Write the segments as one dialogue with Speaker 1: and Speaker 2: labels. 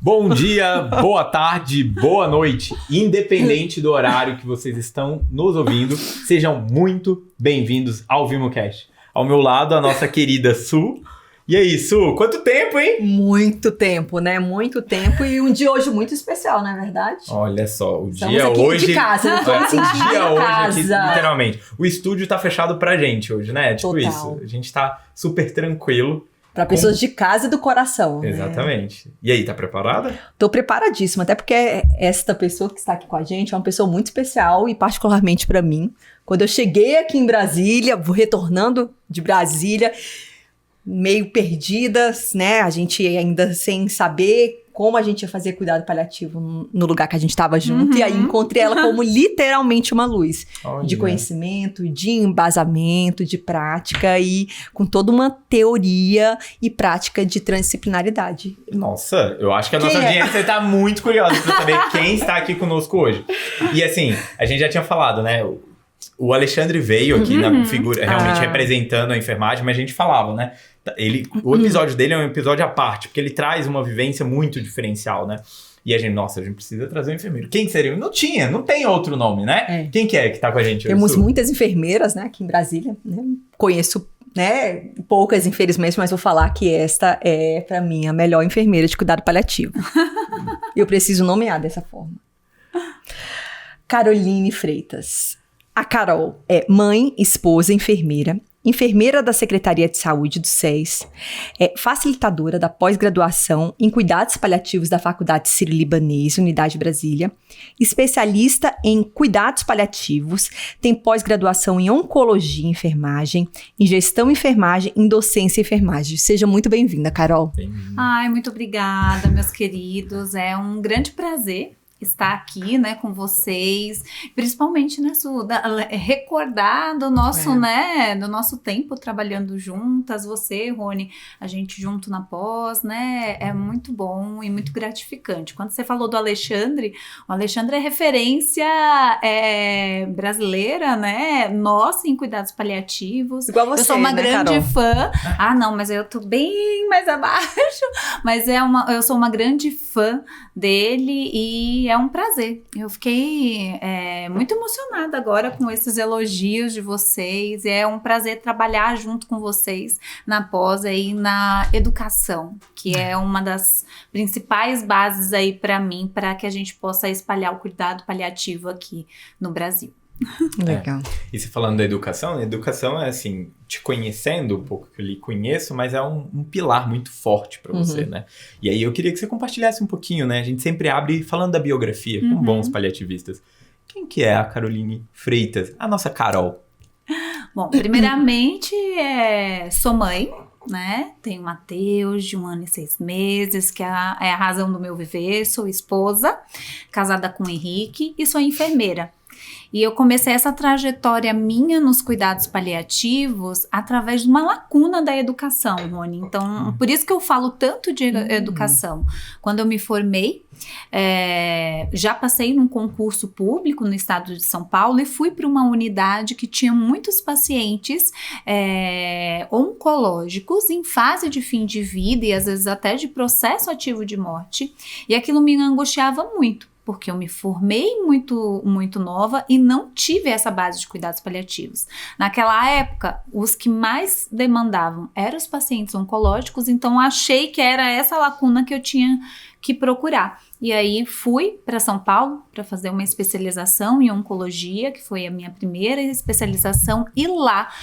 Speaker 1: Bom dia, boa tarde, boa noite, independente do horário que vocês estão nos ouvindo, sejam muito bem-vindos ao VimoCast. Ao meu lado, a nossa querida Su. E aí, Su, quanto tempo, hein?
Speaker 2: Muito tempo, né? Muito tempo e um dia hoje muito especial, não é verdade?
Speaker 1: Olha só, o
Speaker 2: Estamos
Speaker 1: dia
Speaker 2: aqui
Speaker 1: hoje...
Speaker 2: de casa,
Speaker 1: o dia hoje aqui,
Speaker 2: casa.
Speaker 1: literalmente. O estúdio tá fechado pra gente hoje, né? Tipo
Speaker 2: Total.
Speaker 1: isso, a gente tá super tranquilo.
Speaker 2: Para pessoas de casa e do coração.
Speaker 1: Exatamente. Né? E aí, tá preparada?
Speaker 2: Tô preparadíssima, até porque esta pessoa que está aqui com a gente é uma pessoa muito especial e particularmente para mim. Quando eu cheguei aqui em Brasília, retornando de Brasília, meio perdidas, né? A gente ainda sem saber como a gente ia fazer cuidado paliativo no lugar que a gente estava junto. E aí encontrei ela como literalmente uma luz.
Speaker 1: Olha.
Speaker 2: De conhecimento, de embasamento, de prática e com toda uma teoria e prática de transdisciplinaridade.
Speaker 1: Nossa, eu acho que a nossa audiência está muito curiosa para saber quem está aqui conosco hoje. E assim, a gente já tinha falado, né? O Alexandre veio aqui na figura, realmente representando a enfermagem, mas a gente falava, né? O episódio dele é um episódio à parte, porque ele traz uma vivência muito diferencial, né? E a gente precisa trazer um enfermeiro. Quem seria? Não tem outro nome, né? Quem que tá com a gente hoje?
Speaker 2: Temos muitas enfermeiras, né, aqui em Brasília, né? Conheço, né, poucas, infelizmente, mas vou falar que esta é, para mim, a melhor enfermeira de cuidado paliativo. Eu preciso nomear dessa forma. Caroline Freitas. A Carol é mãe, esposa, enfermeira da Secretaria de Saúde do SES, é facilitadora da pós-graduação em cuidados paliativos da Faculdade Sírio-Libanês, Unidade Brasília, especialista em cuidados paliativos, tem pós-graduação em oncologia e enfermagem, em gestão e enfermagem, em docência e enfermagem. Seja muito bem-vinda, Carol.
Speaker 3: Ai, muito obrigada, meus queridos. É um grande prazer estar aqui, né, com vocês, principalmente, né, recordar do nosso, né, do nosso tempo trabalhando juntas, você, Rony, a gente junto na pós, né, é muito bom e muito gratificante. Quando você falou do Alexandre, o Alexandre é referência brasileira, né, nossa, em cuidados paliativos.
Speaker 2: Igual você,
Speaker 3: eu sou uma grande
Speaker 2: Carol?
Speaker 3: fã. Ah, não, mas eu tô bem mais abaixo, mas eu sou uma grande fã dele e é um prazer. Eu fiquei muito emocionada agora com esses elogios de vocês. É um prazer trabalhar junto com vocês na pós aí na educação, que é uma das principais bases aí para mim, para que a gente possa espalhar o cuidado paliativo aqui no Brasil.
Speaker 2: Legal.
Speaker 1: E se falando da educação, a educação é assim, te conhecendo um pouco que eu lhe conheço, mas é um pilar muito forte para você, né? E aí eu queria que você compartilhasse um pouquinho, né? A gente sempre abre falando da biografia com bons paliativistas. Quem que é a Caroline Freitas, a nossa Carol?
Speaker 3: Bom, primeiramente, sou mãe, né? Tenho o Matheus, de 1 ano e 6 meses, que é a razão do meu viver. Sou esposa, casada com o Henrique e sou enfermeira. E eu comecei essa trajetória minha nos cuidados paliativos através de uma lacuna da educação, Rony. Então, por isso que eu falo tanto de educação. Quando eu me formei, já passei num concurso público no estado de São Paulo e fui para uma unidade que tinha muitos pacientes oncológicos em fase de fim de vida e às vezes até de processo ativo de morte. E aquilo me angustiava muito, porque eu me formei muito, muito nova e não tive essa base de cuidados paliativos. Naquela época, os que mais demandavam eram os pacientes oncológicos, então achei que era essa lacuna que eu tinha que procurar. E aí fui para São Paulo para fazer uma especialização em oncologia, que foi a minha primeira especialização, e lá,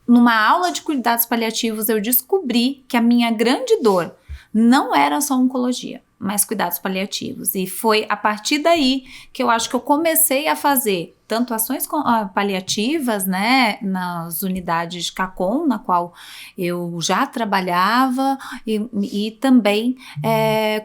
Speaker 3: numa aula de cuidados paliativos, eu descobri que a minha grande dor não era só oncologia, mas cuidados paliativos. E foi a partir daí que eu acho que eu comecei a fazer tanto ações paliativas, né, nas unidades de CACOM, na qual eu já trabalhava, e também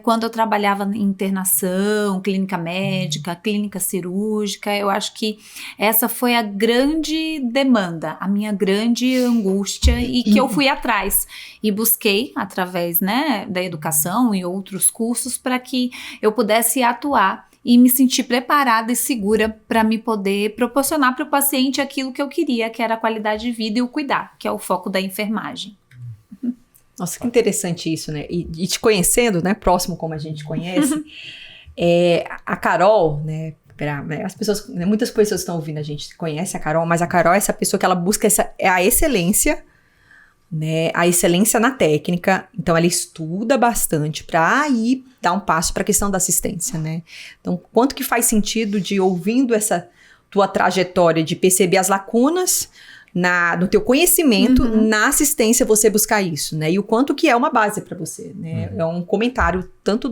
Speaker 3: quando eu trabalhava em internação, clínica médica, clínica cirúrgica. Eu acho que essa foi a grande demanda, a minha grande angústia, e que eu fui atrás e busquei através, né, da educação e outros cursos para que eu pudesse atuar e me sentir preparada e segura para me poder proporcionar para o paciente aquilo que eu queria, que era a qualidade de vida e o cuidar, que é o foco da enfermagem.
Speaker 2: Nossa, que interessante isso, né? E te conhecendo, né, próximo como a gente conhece, a Carol, né, as pessoas, né, muitas pessoas que estão ouvindo a gente conhecem a Carol, mas a Carol é essa pessoa que ela busca a excelência, né, a excelência na técnica, então ela estuda bastante para ir dar um passo para a questão da assistência, né? Então, quanto que faz sentido de ouvindo essa tua trajetória de perceber as lacunas no teu conhecimento, na assistência, você buscar isso, né? E o quanto que é uma base para você, né? É um comentário tanto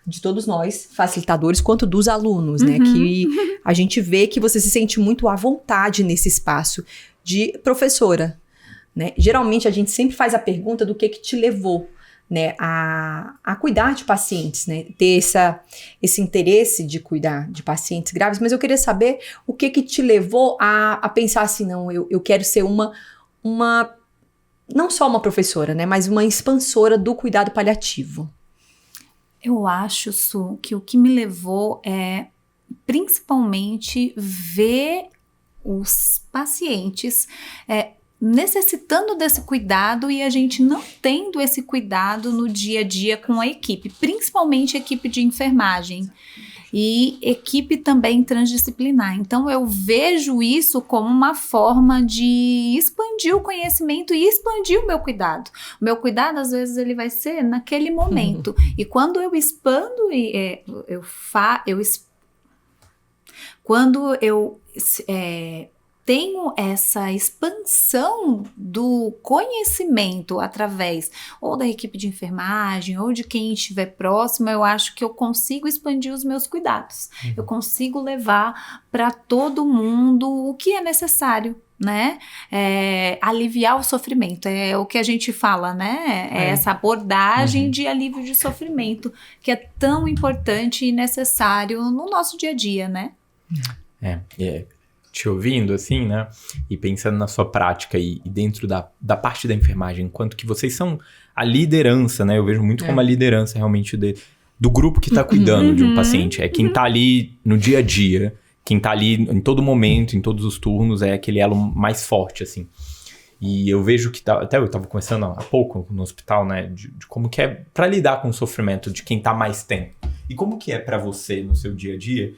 Speaker 2: de todos nós, facilitadores, quanto dos alunos, né? Que a gente vê que você se sente muito à vontade nesse espaço de professora, né? Geralmente, a gente sempre faz a pergunta do que te levou, né, a cuidar de pacientes, né, ter esse interesse de cuidar de pacientes graves, mas eu queria saber o que te levou a pensar assim, não, eu quero ser uma não só uma professora, né, mas uma expansora do cuidado paliativo.
Speaker 3: Eu acho, Su, que o que me levou é principalmente ver os pacientes necessitando desse cuidado e a gente não tendo esse cuidado no dia a dia com a equipe, principalmente a equipe de enfermagem e equipe também transdisciplinar. Então eu vejo isso como uma forma de expandir o conhecimento e expandir o meu cuidado. O meu cuidado às vezes ele vai ser naquele momento e quando eu expando quando eu tenho essa expansão do conhecimento através ou da equipe de enfermagem ou de quem estiver próximo, eu acho que eu consigo expandir os meus cuidados. Eu consigo levar para todo mundo o que é necessário, né? Aliviar o sofrimento, é o que a gente fala, né? Essa abordagem de alívio de sofrimento que é tão importante e necessário no nosso dia a dia, né?
Speaker 1: Te ouvindo, assim, né, e pensando na sua prática e dentro da parte da enfermagem, quanto que vocês são a liderança, né, eu vejo muito como a liderança realmente do grupo que tá cuidando de um paciente, é quem tá ali no dia a dia, quem tá ali em todo momento, em todos os turnos, é aquele elo mais forte, assim. E eu vejo que, até eu tava conversando há pouco no hospital, né, de como que é pra lidar com o sofrimento de quem tá mais tempo. E como que é pra você, no seu dia a dia,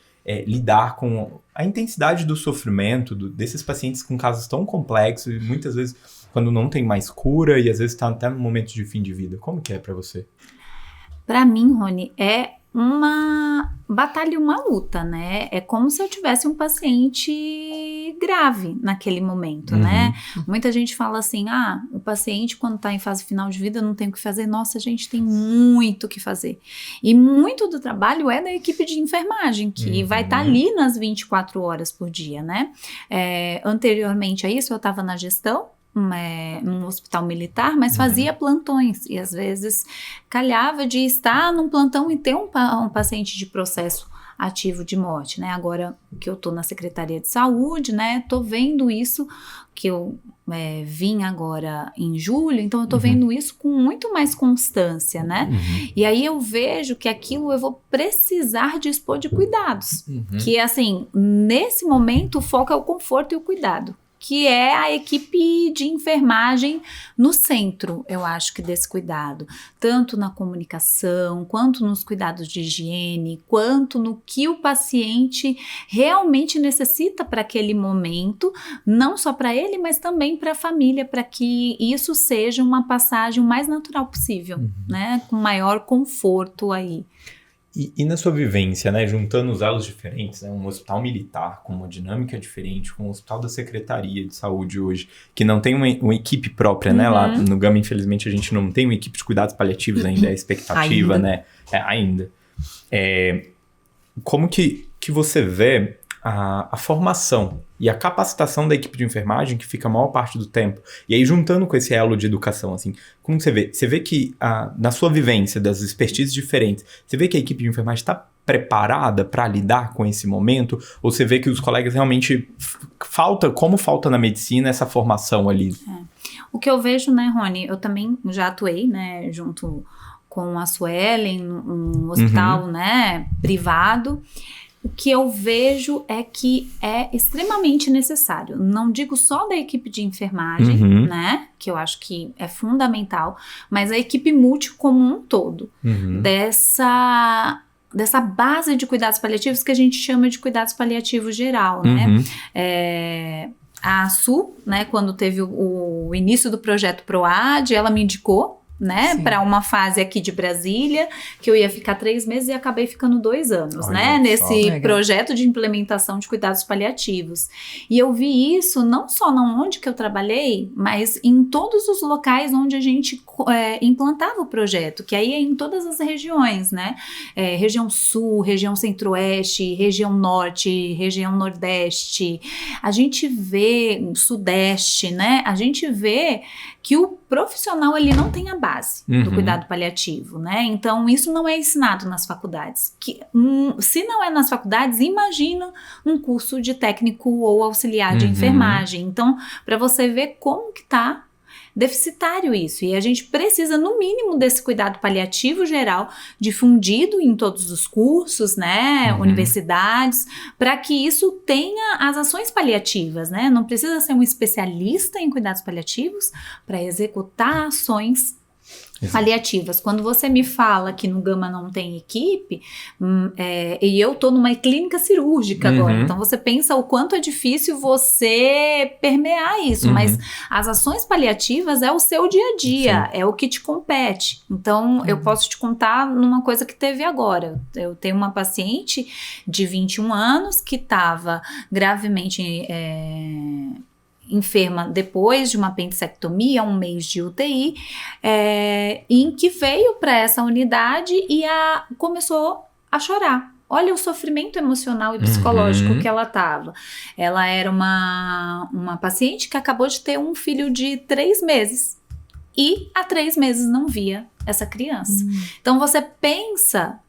Speaker 1: lidar com a intensidade do sofrimento desses pacientes com casos tão complexos e muitas vezes quando não tem mais cura e às vezes está até no momento de fim de vida. Como que é para você?
Speaker 3: Para mim, Rony, é uma batalha e uma luta, né? É como se eu tivesse um paciente grave naquele momento, né? Muita gente fala assim, o paciente quando tá em fase final de vida não tem o que fazer. Nossa, a gente tem muito o que fazer. E muito do trabalho é da equipe de enfermagem, que vai estar ali nas 24 horas por dia, né? Anteriormente a isso, eu estava na gestão, num hospital militar, mas fazia plantões e às vezes calhava de estar num plantão e ter um paciente de processo ativo de morte, né? Agora que eu tô na Secretaria de Saúde, né? Tô vendo isso, que eu vim agora em julho, então eu tô vendo isso com muito mais constância, né? E aí eu vejo que aquilo eu vou precisar dispor de cuidados, que assim, nesse momento o foco é o conforto e o cuidado, que é a equipe de enfermagem no centro, eu acho que desse cuidado, tanto na comunicação, quanto nos cuidados de higiene, quanto no que o paciente realmente necessita para aquele momento, não só para ele, mas também para a família, para que isso seja uma passagem o mais natural possível, né, com maior conforto aí.
Speaker 1: E na sua vivência, né, juntando os elos diferentes, né, um hospital militar com uma dinâmica diferente, com um hospital da Secretaria de Saúde hoje, que não tem uma equipe própria, né, lá no Gama, infelizmente, a gente não tem uma equipe de cuidados paliativos ainda, é a expectativa, ainda. Né, ainda. Como que você vê a formação e a capacitação da equipe de enfermagem, que fica a maior parte do tempo, e aí juntando com esse elo de educação, assim, como você vê? Você vê que na sua vivência das expertises diferentes, você vê que a equipe de enfermagem está preparada para lidar com esse momento? Ou você vê que os colegas realmente como falta na medicina essa formação ali?
Speaker 3: O que eu vejo, né, Rony, eu também já atuei, né, junto com a Suelen, um hospital, né, privado. o que eu vejo é que é extremamente necessário. Não digo só da equipe de enfermagem, né? Que eu acho que é fundamental, mas a equipe multi como um todo. Dessa base de cuidados paliativos que a gente chama de cuidados paliativos geral, né? A Su, né, quando teve o início do projeto PROAD, ela me indicou, né, para uma fase aqui de Brasília, que eu ia ficar 3 meses e acabei ficando 2 anos, né, nesse projeto de implementação de cuidados paliativos. E eu vi isso não só onde que eu trabalhei, mas em todos os locais onde a gente implantava o projeto, que aí é em todas as regiões, né, região sul, região centro-oeste, região norte, região nordeste, a gente vê sudeste, né, a gente vê que o profissional, ele não tem a base do cuidado paliativo, né? Então, isso não é ensinado nas faculdades. Se não é nas faculdades, imagina um curso de técnico ou auxiliar de enfermagem. Então, para você ver como que tá deficitário isso, e a gente precisa no mínimo desse cuidado paliativo geral difundido em todos os cursos, né, universidades, para que isso tenha as ações paliativas, né, não precisa ser um especialista em cuidados paliativos para executar ações paliativas. Quando você me fala que no Gama não tem equipe, e eu tô numa clínica cirúrgica agora, então você pensa o quanto é difícil você permear isso, mas as ações paliativas é o seu dia a dia, é o que te compete. Então, eu posso te contar numa coisa que teve agora. Eu tenho uma paciente de 21 anos que estava gravemente enferma depois de uma apendicectomia, 1 mês de UTI, em que veio para essa unidade e começou a chorar. Olha o sofrimento emocional e psicológico que ela estava. Ela era uma paciente que acabou de ter um filho de 3 meses e há 3 meses não via essa criança. Então você pensa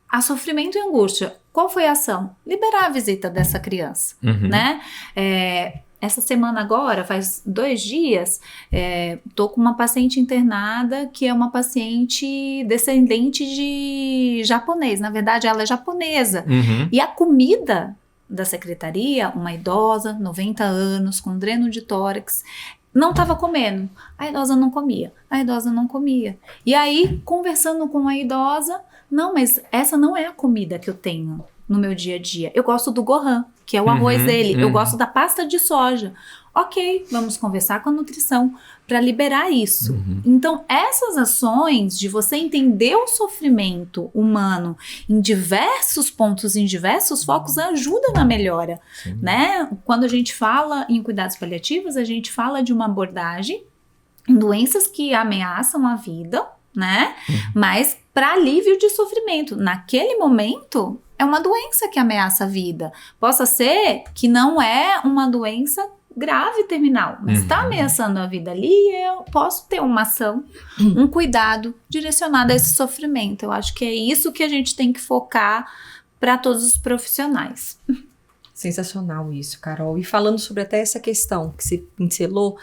Speaker 3: a sofrimento e angústia. Qual foi a ação? Liberar a visita dessa criança, né? Essa semana agora, faz 2 dias, tô com uma paciente internada que é uma paciente descendente de japonês. Na verdade, ela é japonesa. E a comida da secretaria, uma idosa, 90 anos, com dreno de tórax, não estava comendo. A idosa não comia. E aí, conversando com a idosa, não, mas essa não é a comida que eu tenho no meu dia a dia. Eu gosto do Gohan, que é o arroz dele. Eu gosto da pasta de soja. Ok, vamos conversar com a nutrição para liberar isso. Então, essas ações de você entender o sofrimento humano em diversos pontos, em diversos focos, ajuda na melhora, né? Quando a gente fala em cuidados paliativos, a gente fala de uma abordagem em doenças que ameaçam a vida, né? Mas para alívio de sofrimento. Naquele momento, é uma doença que ameaça a vida. Possa ser que não é uma doença grave terminal, mas está ameaçando a vida ali e eu posso ter uma ação, um cuidado direcionado a esse sofrimento. Eu acho que é isso que a gente tem que focar para todos os profissionais.
Speaker 2: Sensacional isso, Carol. E falando sobre até essa questão que você pincelou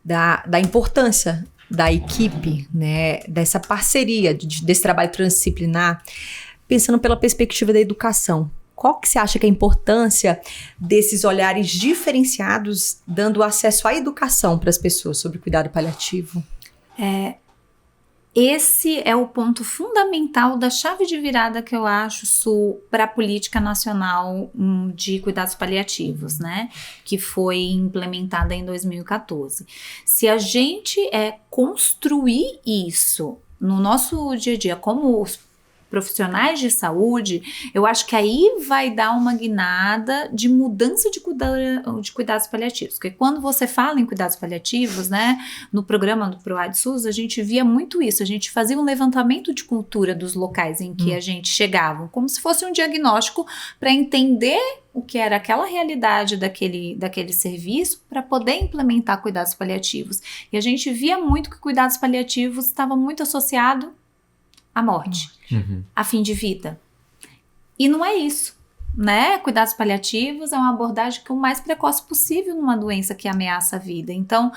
Speaker 2: da importância da equipe, né, dessa parceria, desse trabalho transdisciplinar, pensando pela perspectiva da educação, qual que você acha que é a importância desses olhares diferenciados dando acesso à educação para as pessoas sobre cuidado paliativo?
Speaker 3: Esse é o ponto fundamental da chave de virada que eu acho para a política nacional de cuidados paliativos, né? Que foi implementada em 2014. Se a gente construir isso no nosso dia a dia como os profissionais de saúde, eu acho que aí vai dar uma guinada de mudança de cuidados paliativos. Porque quando você fala em cuidados paliativos, né, no programa do PROAD SUS, a gente via muito isso. A gente fazia um levantamento de cultura dos locais em que a gente chegava, como se fosse um diagnóstico para entender o que era aquela realidade daquele serviço para poder implementar cuidados paliativos. E a gente via muito que cuidados paliativos estavam muito associados à morte, a fim de vida. E não é isso. né? Cuidados paliativos é uma abordagem que é o mais precoce possível numa doença que ameaça a vida. Então,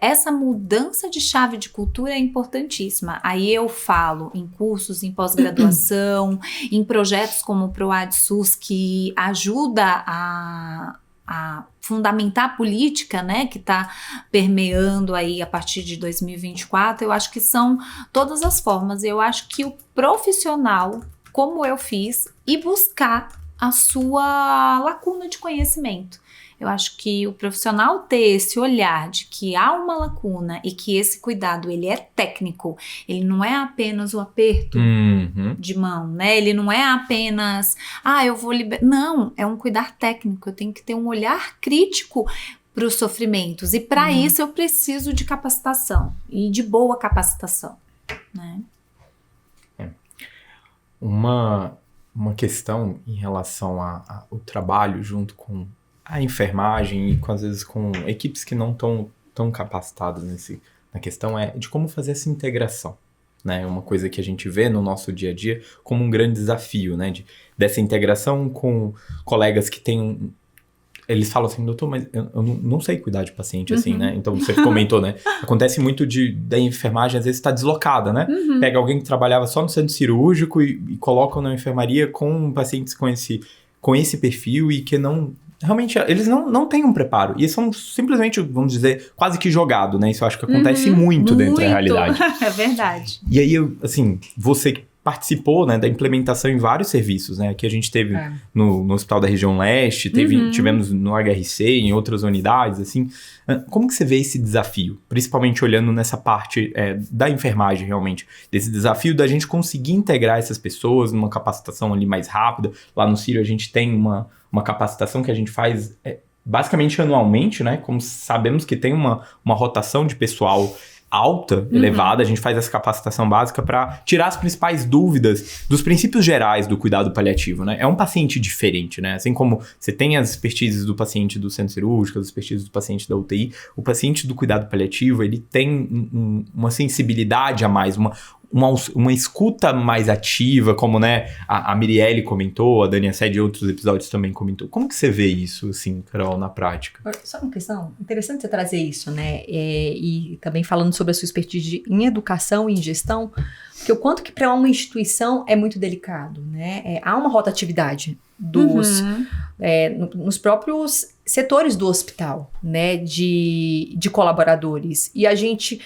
Speaker 3: essa mudança de chave de cultura é importantíssima. Aí eu falo em cursos, em pós-graduação, em projetos como o PROAD SUS, que ajuda a fundamentar a política, né, que está permeando aí a partir de 2024. Eu acho que são todas as formas. Eu acho que o profissional, como eu fiz, e buscar a sua lacuna de conhecimento. Eu acho que o profissional ter esse olhar de que há uma lacuna e que esse cuidado ele é técnico, ele não é apenas o aperto de mão, né? Ele não é apenas, eu vou liberar. Não, é um cuidar técnico. Eu tenho que ter um olhar crítico para os sofrimentos. E para isso eu preciso de capacitação e de boa capacitação, né?
Speaker 1: Uma questão em relação ao trabalho junto com a enfermagem e às vezes com equipes que não estão tão capacitadas na questão é de como fazer essa integração, né? Uma coisa que a gente vê no nosso dia a dia como um grande desafio, né? Dessa integração com colegas que têm eles falam assim, doutor, mas eu não sei cuidar de paciente assim, né? Então você comentou, né? Acontece muito da enfermagem, às vezes está deslocada, né? Pega alguém que trabalhava só no centro cirúrgico e colocam na enfermaria com pacientes com esse perfil e que não... Realmente, eles não têm um preparo. E são simplesmente, vamos dizer, quase que jogado, né? Isso eu acho que acontece muito dentro da realidade.
Speaker 3: É verdade.
Speaker 1: E aí, assim, você que participou, né, da implementação em vários serviços, né? Aqui a gente teve no Hospital da Região Leste, tivemos no HRC, em outras unidades, assim. Como que você vê esse desafio? Principalmente olhando nessa parte da enfermagem, realmente. Desse desafio da gente conseguir integrar essas pessoas numa capacitação ali mais rápida. Lá no Círio a gente tem uma capacitação que a gente faz basicamente anualmente, né? Como sabemos que tem uma rotação de pessoal alta, elevada, a gente faz essa capacitação básica para tirar as principais dúvidas dos princípios gerais do cuidado paliativo, né? É um paciente diferente, né? Assim como você tem as expertises do paciente do centro cirúrgico, as expertises do paciente da UTI, o paciente do cuidado paliativo, ele tem uma sensibilidade a mais, uma escuta mais ativa, como, né, a Mirielle comentou, a Dani Assed e outros episódios também comentou. Como que você vê isso, assim, Carol, na prática?
Speaker 2: Só uma questão, interessante você trazer isso, né, e também falando sobre a sua expertise em educação e em gestão, porque o quanto que para uma instituição é muito delicado, né, há uma rotatividade nos próprios setores do hospital, né, de colaboradores, e a gente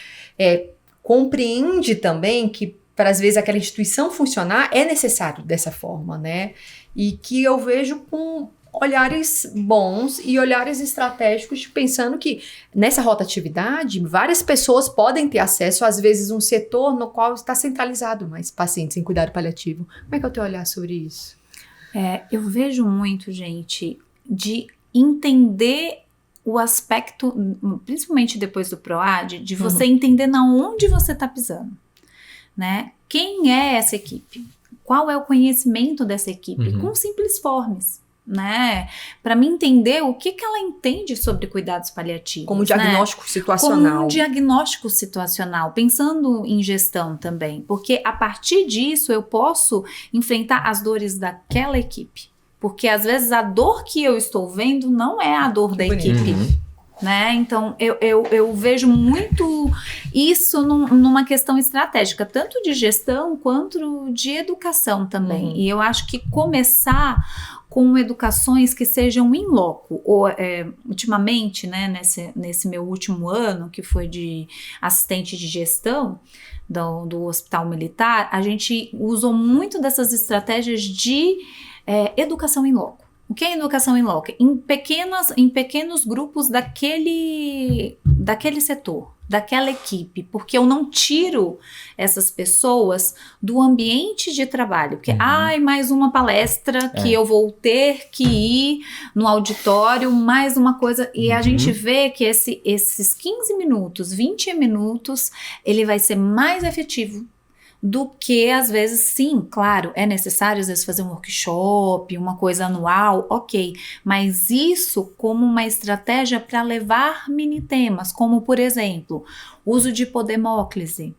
Speaker 2: compreende também que, para às vezes, aquela instituição funcionar, é necessário dessa forma, né? E que eu vejo com olhares bons e olhares estratégicos, pensando que nessa rotatividade, várias pessoas podem ter acesso, às vezes, a um setor no qual está centralizado mais pacientes em cuidado paliativo. Como é que é o teu olhar sobre isso?
Speaker 3: Eu vejo muito, gente, de entender o aspecto, principalmente depois do PROAD, de você entender na onde você está pisando, né? Quem é essa equipe? Qual é o conhecimento dessa equipe? Com simples formas, né? Para mim entender o que ela entende sobre cuidados paliativos.
Speaker 2: Como diagnóstico situacional.
Speaker 3: Como um diagnóstico situacional, pensando em gestão também, porque a partir disso eu posso enfrentar as dores daquela equipe. Porque às vezes a dor que eu estou vendo não é a dor da equipe, né? Então eu vejo muito isso numa questão estratégica, tanto de gestão quanto de educação também. E eu acho que começar com educações que sejam in loco. Ultimamente, né, nesse meu último ano, que foi de assistente de gestão do Hospital Militar, a gente usou muito dessas estratégias de educação in loco. O que é educação in loco? Em pequenos grupos daquele setor, daquela equipe, porque eu não tiro essas pessoas do ambiente de trabalho, porque mais uma palestra que eu vou ter que ir no auditório, mais uma coisa, e a gente vê que esses 15 minutos, 20 minutos, ele vai ser mais efetivo do que, às vezes, sim, claro, é necessário, às vezes, fazer um workshop, uma coisa anual, ok, mas isso como uma estratégia para levar mini temas, como, por exemplo, uso de hipodemóclise.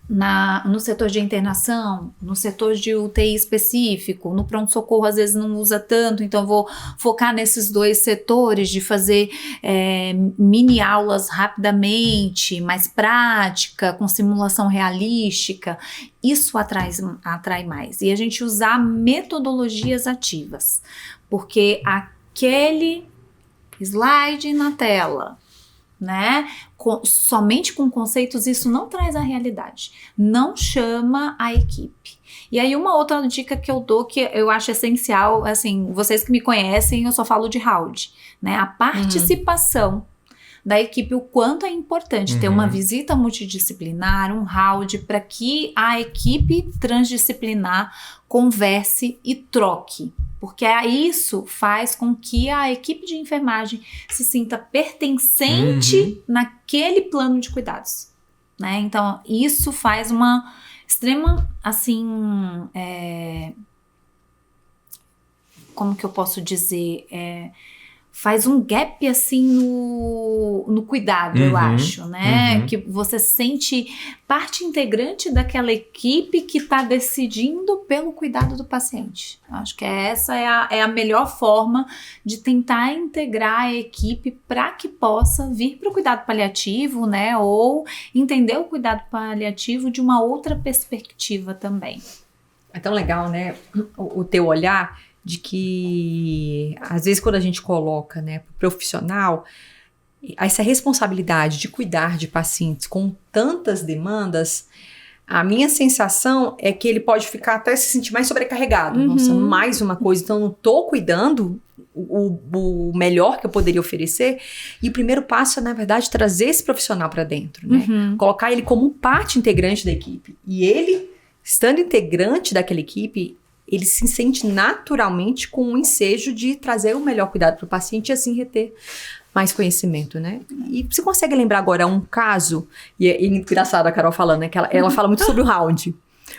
Speaker 3: no setor de internação, no setor de UTI específico, no pronto-socorro às vezes não usa tanto, então eu vou focar nesses 2 setores, de fazer mini aulas rapidamente, mais prática, com simulação realística. Isso atrai mais. E a gente usar metodologias ativas, porque aquele slide na tela, né? Somente com conceitos, isso não traz a realidade, não chama a equipe. E aí uma outra dica que eu dou, que eu acho essencial, assim, vocês que me conhecem, eu só falo de round, né? A participação da equipe, o quanto é importante ter uma visita multidisciplinar, um round, para que a equipe transdisciplinar converse e troque. Porque isso faz com que a equipe de enfermagem se sinta pertencente naquele plano de cuidados, né? Então, isso faz uma extrema, assim, como que eu posso dizer? Faz um gap, assim, no cuidado, eu acho, né? Que você se sente parte integrante daquela equipe que está decidindo pelo cuidado do paciente. Eu acho que essa é a melhor forma de tentar integrar a equipe para que possa vir para o cuidado paliativo, né? Ou entender o cuidado paliativo de uma outra perspectiva também.
Speaker 2: É tão legal, né? O teu olhar de que, às vezes, quando a gente coloca, né, pro profissional, essa responsabilidade de cuidar de pacientes com tantas demandas, a minha sensação é que ele pode ficar até se sentir mais sobrecarregado. Nossa, mais uma coisa, então eu não tô cuidando o melhor que eu poderia oferecer. E o primeiro passo é, na verdade, trazer esse profissional para dentro, né? Colocar ele como parte integrante da equipe. E ele, estando integrante daquela equipe, ele se sente naturalmente com o ensejo de trazer o melhor cuidado para o paciente e assim reter mais conhecimento, né? E você consegue lembrar agora um caso, e é engraçado a Carol falando, né? Que ela fala muito sobre o round.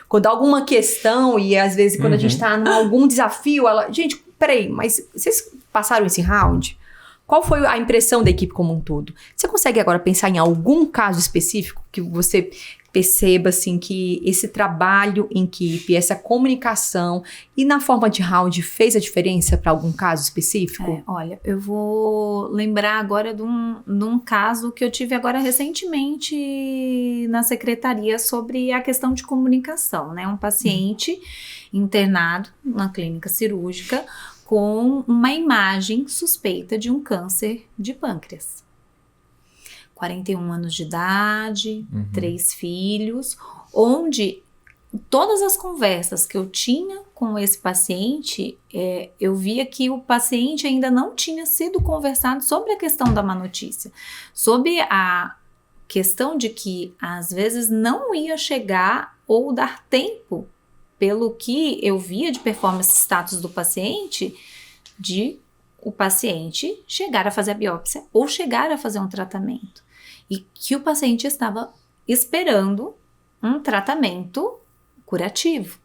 Speaker 2: Quando há alguma questão e às vezes quando a gente está em algum desafio, ela... Gente, peraí, mas vocês passaram esse round? Qual foi a impressão da equipe como um todo? Você consegue agora pensar em algum caso específico que você perceba, assim, que esse trabalho em equipe, essa comunicação e na forma de round fez a diferença para algum caso específico?
Speaker 3: Olha, eu vou lembrar agora de um caso que eu tive agora recentemente na secretaria sobre a questão de comunicação, né? Um paciente internado na clínica cirúrgica com uma imagem suspeita de um câncer de pâncreas. 41 anos de idade, 3 filhos, onde todas as conversas que eu tinha com esse paciente, eu via que o paciente ainda não tinha sido conversado sobre a questão da má notícia, sobre a questão de que às vezes não ia chegar ou dar tempo, pelo que eu via de performance status do paciente, de o paciente chegar a fazer a biópsia ou chegar a fazer um tratamento. E que o paciente estava esperando um tratamento curativo.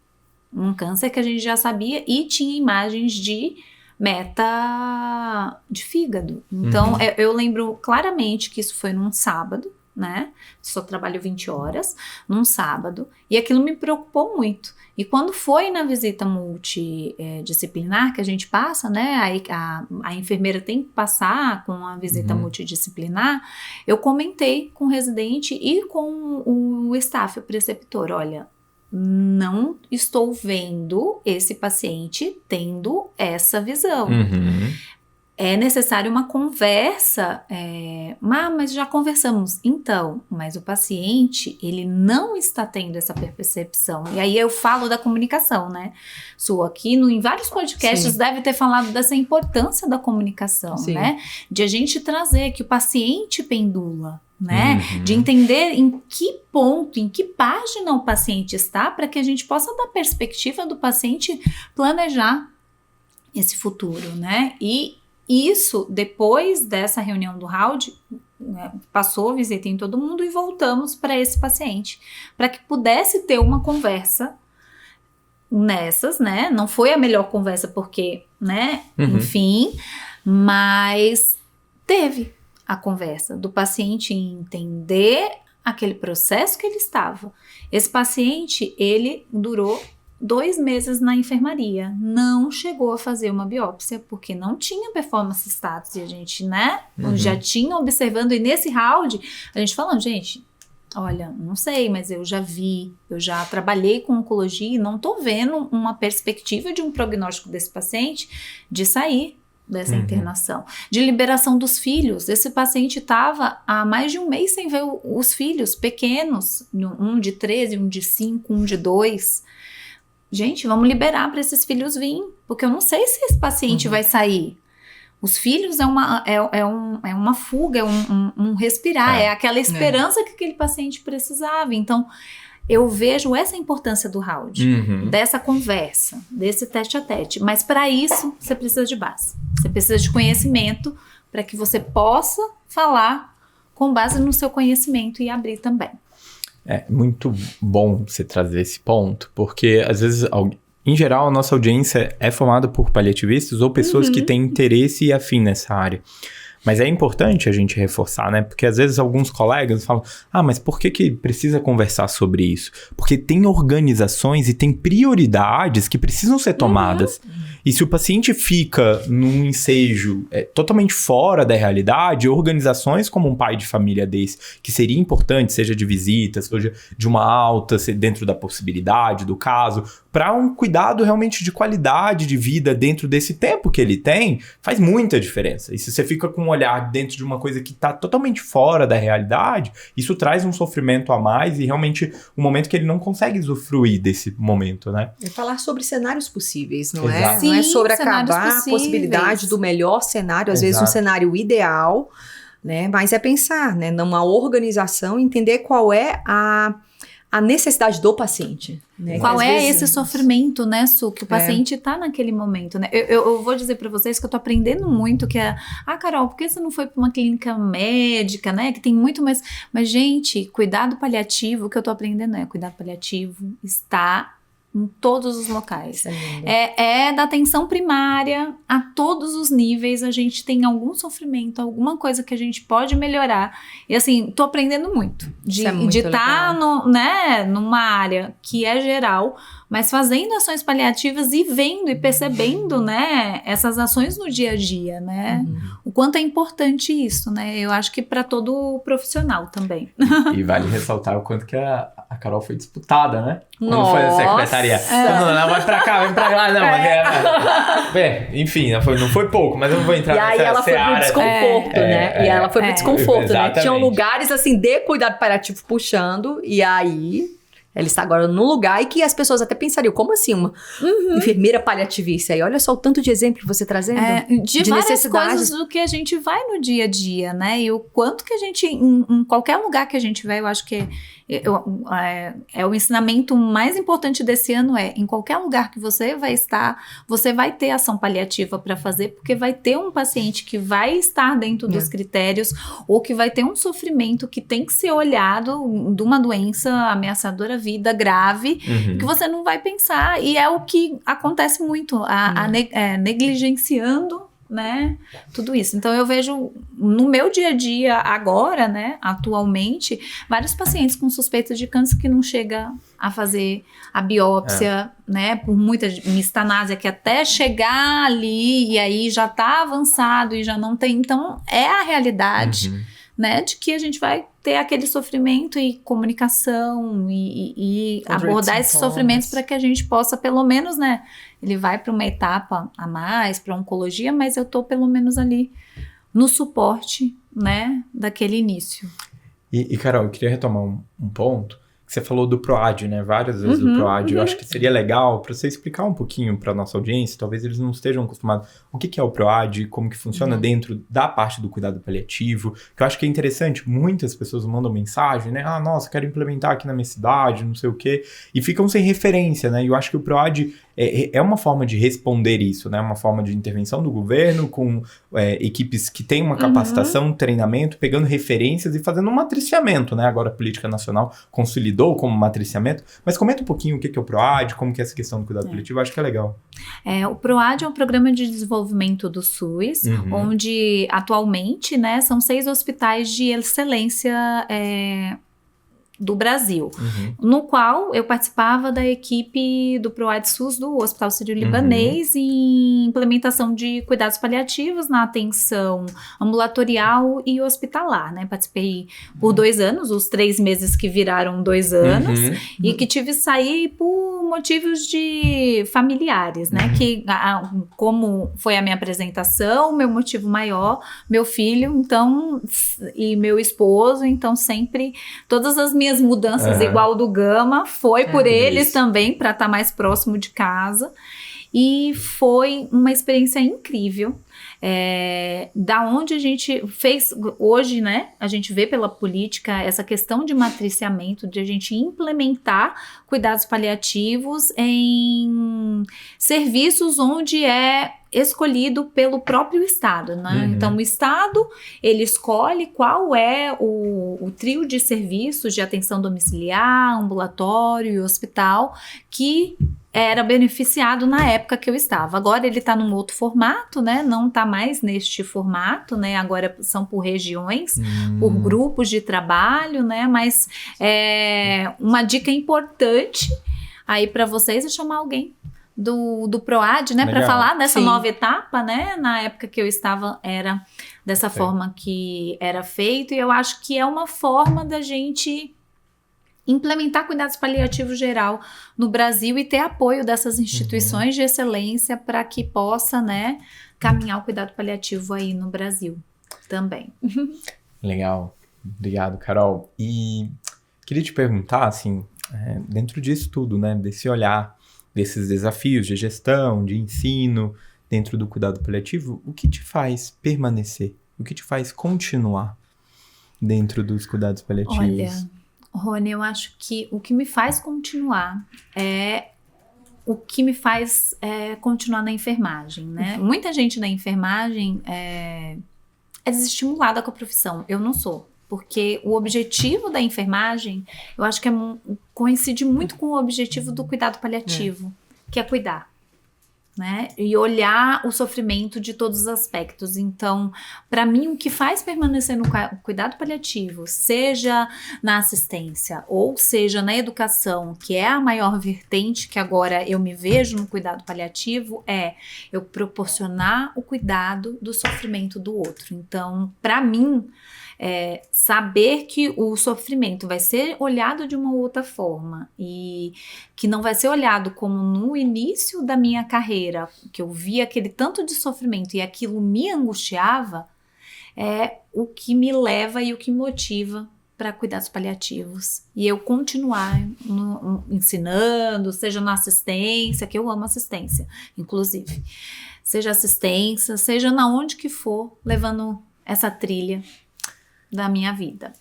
Speaker 3: Um câncer que a gente já sabia e tinha imagens de meta de fígado. Então, eu lembro claramente que isso foi num sábado, né? Só trabalho 20 horas, num sábado. E aquilo me preocupou muito. E quando foi na visita multidisciplinar que a gente passa, né? A enfermeira tem que passar com a visita multidisciplinar. Eu comentei com o residente e com o staff, o preceptor. Olha, não estou vendo esse paciente tendo essa visão. É necessário uma conversa, mas já conversamos. Então, mas o paciente, ele não está tendo essa percepção. E aí eu falo da comunicação, né? Aqui em vários podcasts deve ter falado dessa importância da comunicação, né? De a gente trazer que o paciente pendula, né? De entender em que ponto, em que página o paciente está, para que a gente possa dar perspectiva do paciente planejar esse futuro, né? E isso, depois dessa reunião do round, né, passou, visitei todo mundo e voltamos para esse paciente, para que pudesse ter uma conversa nessas, né? Não foi a melhor conversa porque, né? Enfim, mas teve a conversa do paciente entender aquele processo que ele estava. Esse paciente, ele durou 2 meses na enfermaria, não chegou a fazer uma biópsia, porque não tinha performance status, e a gente, né, já tinha observando, e nesse round, a gente falando, gente, olha, não sei, mas eu já vi, eu já trabalhei com oncologia e não tô vendo uma perspectiva de um prognóstico desse paciente de sair dessa internação, de liberação dos filhos. Esse paciente estava há mais de 1 mês sem ver os filhos pequenos, um de 13, um de 5, um de 2. Gente, vamos liberar para esses filhos virem, porque eu não sei se esse paciente vai sair. Os filhos é uma fuga, é um respirar, é aquela esperança que aquele paciente precisava. Então, eu vejo essa importância do round, dessa conversa, desse tete a tete. Mas para isso, você precisa de base. Você precisa de conhecimento para que você possa falar com base no seu conhecimento e abrir também.
Speaker 1: É muito bom você trazer esse ponto, porque às vezes, em geral, a nossa audiência é formada por paliativistas ou pessoas que têm interesse e afim nessa área. Mas é importante a gente reforçar, né? Porque às vezes alguns colegas falam, mas por que precisa conversar sobre isso? Porque tem organizações e tem prioridades que precisam ser tomadas. E se o paciente fica num ensejo totalmente fora da realidade, organizações como um pai de família desse, que seria importante, seja de visitas, seja de uma alta, dentro da possibilidade do caso, para um cuidado realmente de qualidade de vida dentro desse tempo que ele tem, faz muita diferença. E se você fica com um olhar dentro de uma coisa que está totalmente fora da realidade, isso traz um sofrimento a mais e realmente um momento que ele não consegue usufruir desse momento, né?
Speaker 2: É falar sobre cenários possíveis, não
Speaker 1: Exato.
Speaker 2: é? Não é
Speaker 3: Sim,
Speaker 2: sobre
Speaker 3: cenários
Speaker 2: acabar a
Speaker 3: possíveis.
Speaker 2: possibilidade do melhor cenário, às vezes um
Speaker 1: Exato.
Speaker 2: cenário ideal, né? Mas é pensar, né, numa organização, entender qual é a necessidade do paciente. Né?
Speaker 3: Qual
Speaker 2: Que, às
Speaker 3: é
Speaker 2: vezes,
Speaker 3: esse sofrimento, né, Su, que o paciente tá naquele momento, né? Eu vou dizer pra vocês que eu tô aprendendo muito, que é, Carol, por que você não foi pra uma clínica médica, né, que tem muito mais... Mas, gente, cuidado paliativo, o que eu tô aprendendo cuidado paliativo está em todos os locais.
Speaker 2: Isso é lindo.
Speaker 3: É da atenção primária a todos os níveis, a gente tem algum sofrimento, alguma coisa que a gente pode melhorar. E assim, tô aprendendo muito de
Speaker 2: Isso é muito
Speaker 3: estar numa área que é geral, mas fazendo ações paliativas e vendo e percebendo, né, essas ações no dia a dia, né? O quanto é importante isso, né? Eu acho que para todo profissional também.
Speaker 1: E vale ressaltar o quanto que a Carol foi disputada, né? Quando
Speaker 2: Nossa!
Speaker 1: foi a secretaria. Não, vai pra cá, vem pra lá. Não, mas enfim, não foi pouco, mas eu não vou entrar nessa
Speaker 2: E aí ela foi pro
Speaker 1: seara.
Speaker 2: desconforto, né? E ela foi pro desconforto, né?
Speaker 1: Exatamente.
Speaker 2: Tinham lugares, assim, de cuidado paliativo puxando, e aí... Ela está agora num lugar e que as pessoas até pensariam, como assim uma enfermeira paliativista? E olha só o tanto de exemplo que você trazendo.
Speaker 3: De várias coisas do que a gente vai no dia a dia, né? E o quanto que a gente, em qualquer lugar que a gente vai, eu acho que é o ensinamento mais importante desse ano em qualquer lugar que você vai estar, você vai ter ação paliativa para fazer, porque vai ter um paciente que vai estar dentro dos critérios, ou que vai ter um sofrimento que tem que ser olhado de uma doença ameaçadora vida grave, que você não vai pensar, e é o que acontece muito, negligenciando, né, tudo isso. Então eu vejo no meu dia a dia agora, né, atualmente, vários pacientes com suspeita de câncer que não chega a fazer a biópsia, né, por muita mistanásia, que até chegar ali e aí já tá avançado e já não tem, então é a realidade, né, de que a gente vai ter aquele sofrimento e comunicação e abordar esses sofrimentos para que a gente possa, pelo menos, né, ele vai para uma etapa a mais, para oncologia, mas eu tô pelo menos ali no suporte, né, daquele início.
Speaker 1: E Carol, eu queria retomar um ponto, que você falou do PROAD, né, várias vezes do PROAD. Eu acho que seria legal para você explicar um pouquinho para nossa audiência, talvez eles não estejam acostumados, o que é o PROAD, como que funciona dentro da parte do cuidado paliativo, que eu acho que é interessante, muitas pessoas mandam mensagem, né, nossa, quero implementar aqui na minha cidade, não sei o quê, e ficam sem referência, né, e eu acho que o PROAD é uma forma de responder isso, né, uma forma de intervenção do governo com equipes que têm uma capacitação, treinamento, pegando referências e fazendo um matriciamento, né, agora a política nacional consolidou como matriciamento, mas comenta um pouquinho o que é o PROAD, como que é essa questão do cuidado paliativo, acho que é legal.
Speaker 3: O PROAD é um programa de desenvolvimento do SUS, onde atualmente, né, são 6 hospitais de excelência do Brasil, no qual eu participava da equipe do PROAD SUS do Hospital Sírio-Libanês em implementação de cuidados paliativos na atenção ambulatorial e hospitalar, né? Participei por 2 anos, os 3 meses que viraram 2 anos, e que tive que sair por motivos de familiares, né? Que, como foi a minha apresentação, meu motivo maior, meu filho, então, e meu esposo, então sempre, todas as minhas mudanças igual do Gama, foi por eles também, para estar mais próximo de casa. E foi uma experiência incrível. Da onde a gente fez hoje, né? A gente vê pela política essa questão de matriciamento, de a gente implementar cuidados paliativos em serviços onde é escolhido pelo próprio Estado, né? Então o Estado, ele escolhe qual é o trio de serviços de atenção domiciliar, ambulatório e hospital que era beneficiado na época que eu estava. Agora ele está num outro formato, né? Não está mais neste formato, né? Agora são por regiões, por grupos de trabalho, né? Mas uma dica importante aí para vocês é chamar alguém do PROAD, né? Para falar dessa nova etapa, né? Na época que eu estava era dessa forma que era feito, e eu acho que é uma forma da gente implementar cuidados paliativos geral no Brasil e ter apoio dessas instituições de excelência para que possa, né, caminhar o cuidado paliativo aí no Brasil também.
Speaker 1: Legal. Obrigado, Carol. E queria te perguntar, assim, dentro disso tudo, né, desse olhar, desses desafios de gestão, de ensino, dentro do cuidado paliativo, o que te faz permanecer? O que te faz continuar dentro dos cuidados paliativos?
Speaker 3: Olha, Rony, eu acho que o que me faz continuar é o que me faz continuar na enfermagem, né? Muita gente na enfermagem é desestimulada com a profissão. Eu não sou. Porque o objetivo da enfermagem, eu acho que coincide muito com o objetivo do cuidado paliativo, que é cuidar, né? E olhar o sofrimento de todos os aspectos. Então, para mim, o que faz permanecer no cuidado paliativo, seja na assistência ou seja na educação, que é a maior vertente que agora eu me vejo no cuidado paliativo, é eu proporcionar o cuidado do sofrimento do outro. Então, para mim, saber que o sofrimento vai ser olhado de uma outra forma e que não vai ser olhado como no início da minha carreira, que eu via aquele tanto de sofrimento e aquilo me angustiava, é o que me leva e o que motiva para cuidados paliativos. E eu continuar ensinando, seja na assistência, que eu amo assistência, inclusive, seja assistência, seja na onde que for, levando essa trilha da minha vida.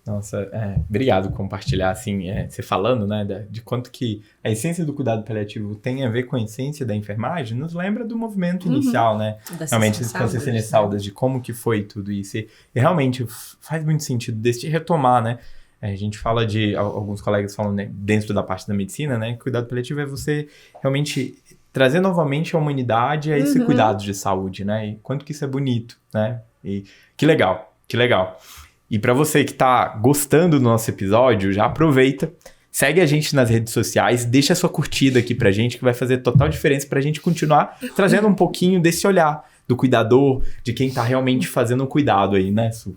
Speaker 1: Nossa, obrigado por compartilhar, assim, você falando, né, de quanto que a essência do cuidado paliativo tem a ver com a essência da enfermagem, nos lembra do movimento inicial, né? Realmente, as Conceições Saudas, de como que foi tudo isso. E realmente faz muito sentido desse retomar, né? A gente fala alguns colegas falam, né, dentro da parte da medicina, né, que cuidado paliativo é você realmente trazer novamente a humanidade a esse cuidado de saúde, né? E quanto que isso é bonito, né? E que legal. Que legal. E para você que tá gostando do nosso episódio, já aproveita, segue a gente nas redes sociais, deixa a sua curtida aqui pra gente, que vai fazer total diferença pra gente continuar trazendo um pouquinho desse olhar do cuidador, de quem tá realmente fazendo o cuidado aí, né, Su?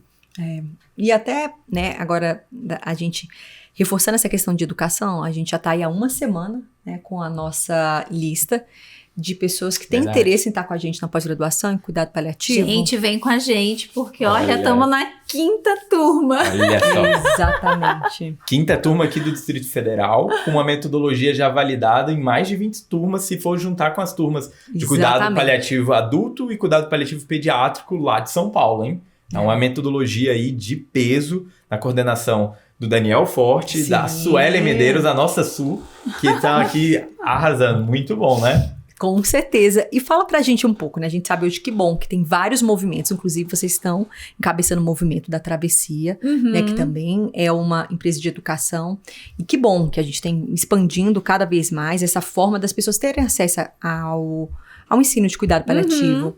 Speaker 2: E até, né, agora a gente, reforçando essa questão de educação, a gente já tá aí há 1 semana, né, com a nossa lista de pessoas que têm interesse em estar com a gente na pós-graduação, em cuidado paliativo.
Speaker 3: Gente, vem com a gente, porque olha, estamos na 5ª turma.
Speaker 1: Olha só.
Speaker 2: Exatamente.
Speaker 1: 5ª turma aqui do Distrito Federal, com uma metodologia já validada em mais de 20 turmas, se for juntar com as turmas de cuidado paliativo adulto e cuidado paliativo pediátrico lá de São Paulo, hein? É uma metodologia aí de peso na coordenação do Daniel Forte, da Suelen Medeiros, a nossa Su, que está aqui arrasando. Muito bom, né?
Speaker 2: Com certeza. E fala pra gente um pouco, né? A gente sabe hoje que bom, que tem vários movimentos, inclusive vocês estão encabeçando o movimento da Travessia, né? Que também é uma empresa de educação. E que bom que a gente tem expandindo cada vez mais essa forma das pessoas terem acesso ao ensino de cuidado paliativo.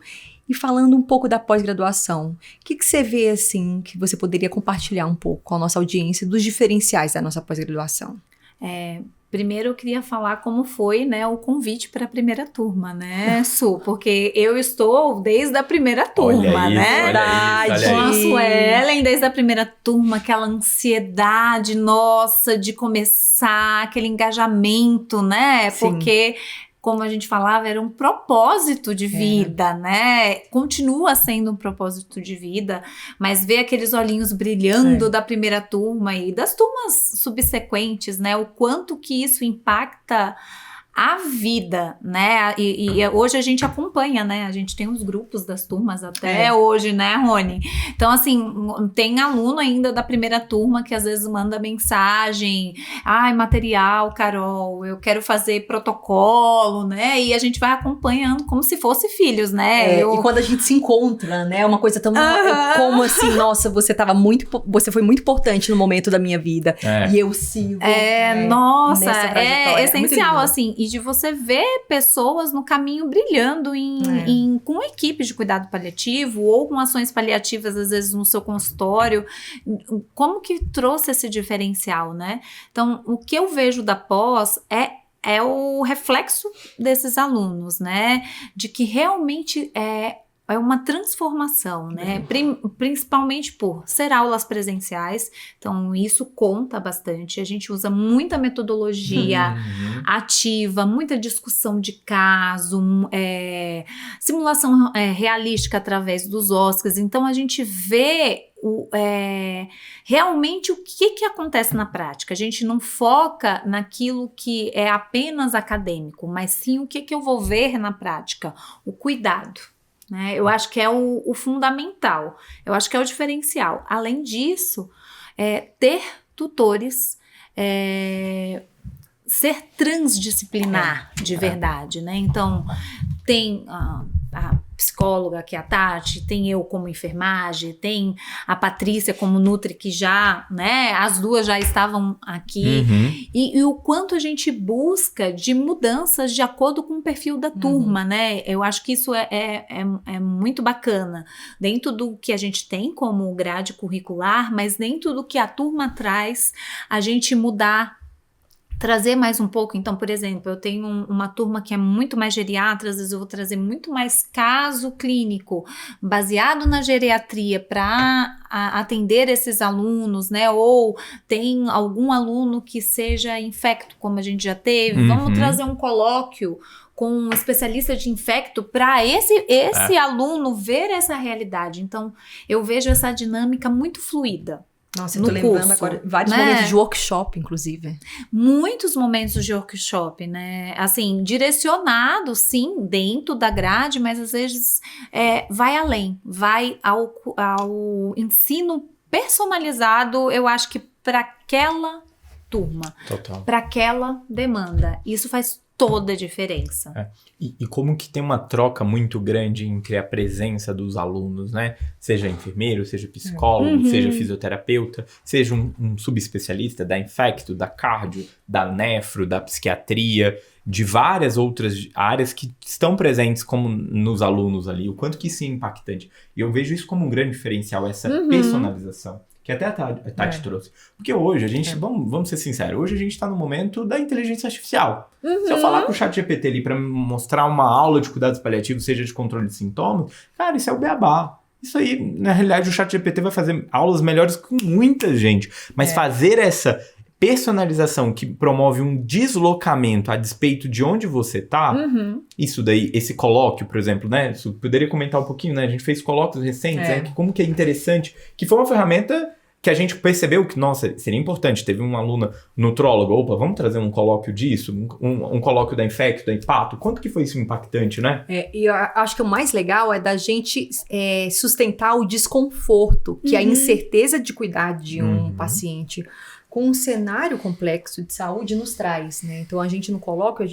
Speaker 2: E falando um pouco da pós-graduação, o que você vê, assim, que você poderia compartilhar um pouco com a nossa audiência dos diferenciais da nossa pós-graduação?
Speaker 3: Primeiro eu queria falar como foi, né, o convite para a primeira turma, né, Su? Porque eu estou desde a primeira turma, né?
Speaker 1: Olha
Speaker 3: Com a
Speaker 1: isso.
Speaker 3: Suelen, desde a primeira turma, aquela ansiedade nossa de começar, aquele engajamento, né?
Speaker 2: Sim.
Speaker 3: Porque, como a gente falava, era um propósito de vida, né? Continua sendo um propósito de vida, mas ver aqueles olhinhos brilhando da primeira turma e das turmas subsequentes, né? O quanto que isso impacta a vida, né? E hoje a gente acompanha, né? A gente tem os grupos das turmas até hoje, né, Rony? Então, assim, tem aluno ainda da primeira turma que às vezes manda mensagem, material, Carol, eu quero fazer protocolo, né? E a gente vai acompanhando como se fosse filhos, né?
Speaker 2: E quando a gente se encontra, né? É uma coisa tão como assim, nossa, você foi muito importante no momento da minha vida. E eu sigo.
Speaker 3: Nossa,
Speaker 2: nessa trajetória.
Speaker 3: é essencial,
Speaker 2: Muito
Speaker 3: assim. E de você ver pessoas no caminho brilhando com equipes de cuidado paliativo ou com ações paliativas, às vezes no seu consultório, como que trouxe esse diferencial, né? Então, o que eu vejo da pós é o reflexo desses alunos, né? De que realmente é uma transformação, né? Principalmente por ser aulas presenciais, então isso conta bastante. A gente usa muita metodologia ativa, muita discussão de caso, simulação realística através dos OSCEs. Então a gente vê realmente o que acontece na prática. A gente não foca naquilo que é apenas acadêmico, mas sim o que eu vou ver na prática, o cuidado. Né? Eu acho que é o fundamental, eu acho que é o diferencial. Além disso, ter tutores, ser transdisciplinar de verdade, né? Então, tem a psicóloga, que é a Tati, tem eu como enfermagem, tem a Patrícia como Nutri, que já, né, as duas já estavam aqui, e o quanto a gente busca de mudanças de acordo com o perfil da turma, né, eu acho que isso é muito bacana, dentro do que a gente tem como grade curricular, mas dentro do que a turma traz, a gente mudar, trazer mais um pouco. Então, por exemplo, eu tenho uma turma que é muito mais geriatra, às vezes eu vou trazer muito mais caso clínico, baseado na geriatria para atender esses alunos, né? Ou tem algum aluno que seja infecto, como a gente já teve, vamos trazer um colóquio com um especialista de infecto para esse aluno ver essa realidade. Então, eu vejo essa dinâmica muito fluida.
Speaker 2: Nossa, eu tô lembrando agora vários momentos de workshop, inclusive.
Speaker 3: Muitos momentos de workshop, né? Assim, direcionado, sim, dentro da grade, mas às vezes vai além, vai ao ensino personalizado, eu acho que para aquela turma, para aquela demanda. Isso faz toda a diferença.
Speaker 1: E como que tem uma troca muito grande entre a presença dos alunos, né? Seja enfermeiro, seja psicólogo, seja fisioterapeuta, seja um subespecialista da infecto, da cardio, da nefro, da psiquiatria, de várias outras áreas que estão presentes como nos alunos ali. O quanto que isso é impactante. E eu vejo isso como um grande diferencial, essa personalização. Que até a Tati trouxe. Porque hoje, a gente, vamos ser sinceros, hoje a gente está no momento da inteligência artificial. Se eu falar com o ChatGPT ali para mostrar uma aula de cuidados paliativos, seja de controle de sintomas, cara, isso é o beabá. Isso aí, na realidade, o ChatGPT vai fazer aulas melhores com muita gente. Mas fazer essa personalização que promove um deslocamento a despeito de onde você tá, isso daí, esse colóquio, por exemplo, né? Isso poderia comentar um pouquinho, né? A gente fez colóquios recentes, né? Que como que é interessante, que foi uma ferramenta que a gente percebeu que, nossa, seria importante. Teve uma aluna nutróloga, opa, vamos trazer um colóquio disso, um colóquio da infecto, da hepato. Quanto que foi isso impactante, né?
Speaker 2: E eu acho que o mais legal é da gente sustentar o desconforto, que a incerteza de cuidar de um paciente com um cenário complexo de saúde nos traz, né? Então, a gente no colóquio,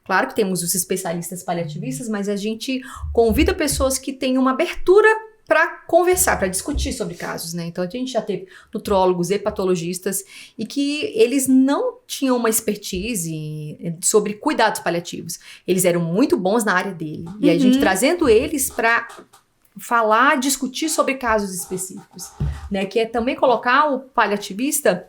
Speaker 2: claro que temos os especialistas paliativistas, mas a gente convida pessoas que têm uma abertura para conversar, para discutir sobre casos, né? Então a gente já teve nutrólogos e patologistas e que eles não tinham uma expertise sobre cuidados paliativos. Eles eram muito bons na área dele. E a gente trazendo eles para falar, discutir sobre casos específicos, né? Que é também colocar o paliativista,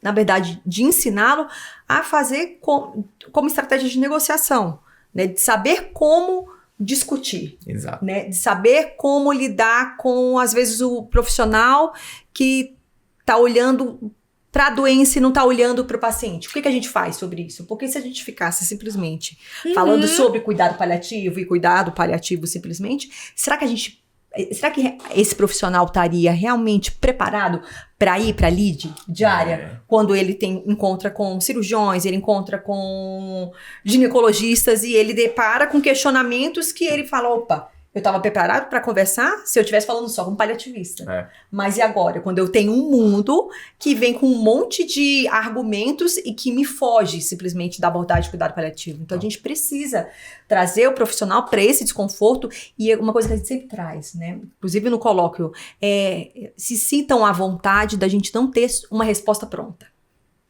Speaker 2: na verdade, de ensiná-lo a fazer como estratégia de negociação, né? De saber como discutir,
Speaker 1: Exato.
Speaker 2: né? De saber como lidar com, às vezes, o profissional que está olhando para a doença e não está olhando para o paciente. O que a gente faz sobre isso? Porque se a gente ficasse simplesmente falando sobre cuidado paliativo e cuidado paliativo simplesmente, será que esse profissional estaria realmente preparado para ir para a lead diária? Quando ele encontra com cirurgiões, ele encontra com ginecologistas e ele depara com questionamentos que ele fala, opa, eu estava preparado para conversar se eu estivesse falando só com um paliativista. Mas e agora? Quando eu tenho um mundo que vem com um monte de argumentos e que me foge simplesmente da abordagem de cuidado paliativo. Então a gente precisa trazer o profissional para esse desconforto e uma coisa que a gente sempre traz, né? Inclusive no colóquio, se sintam à vontade da gente não ter uma resposta pronta.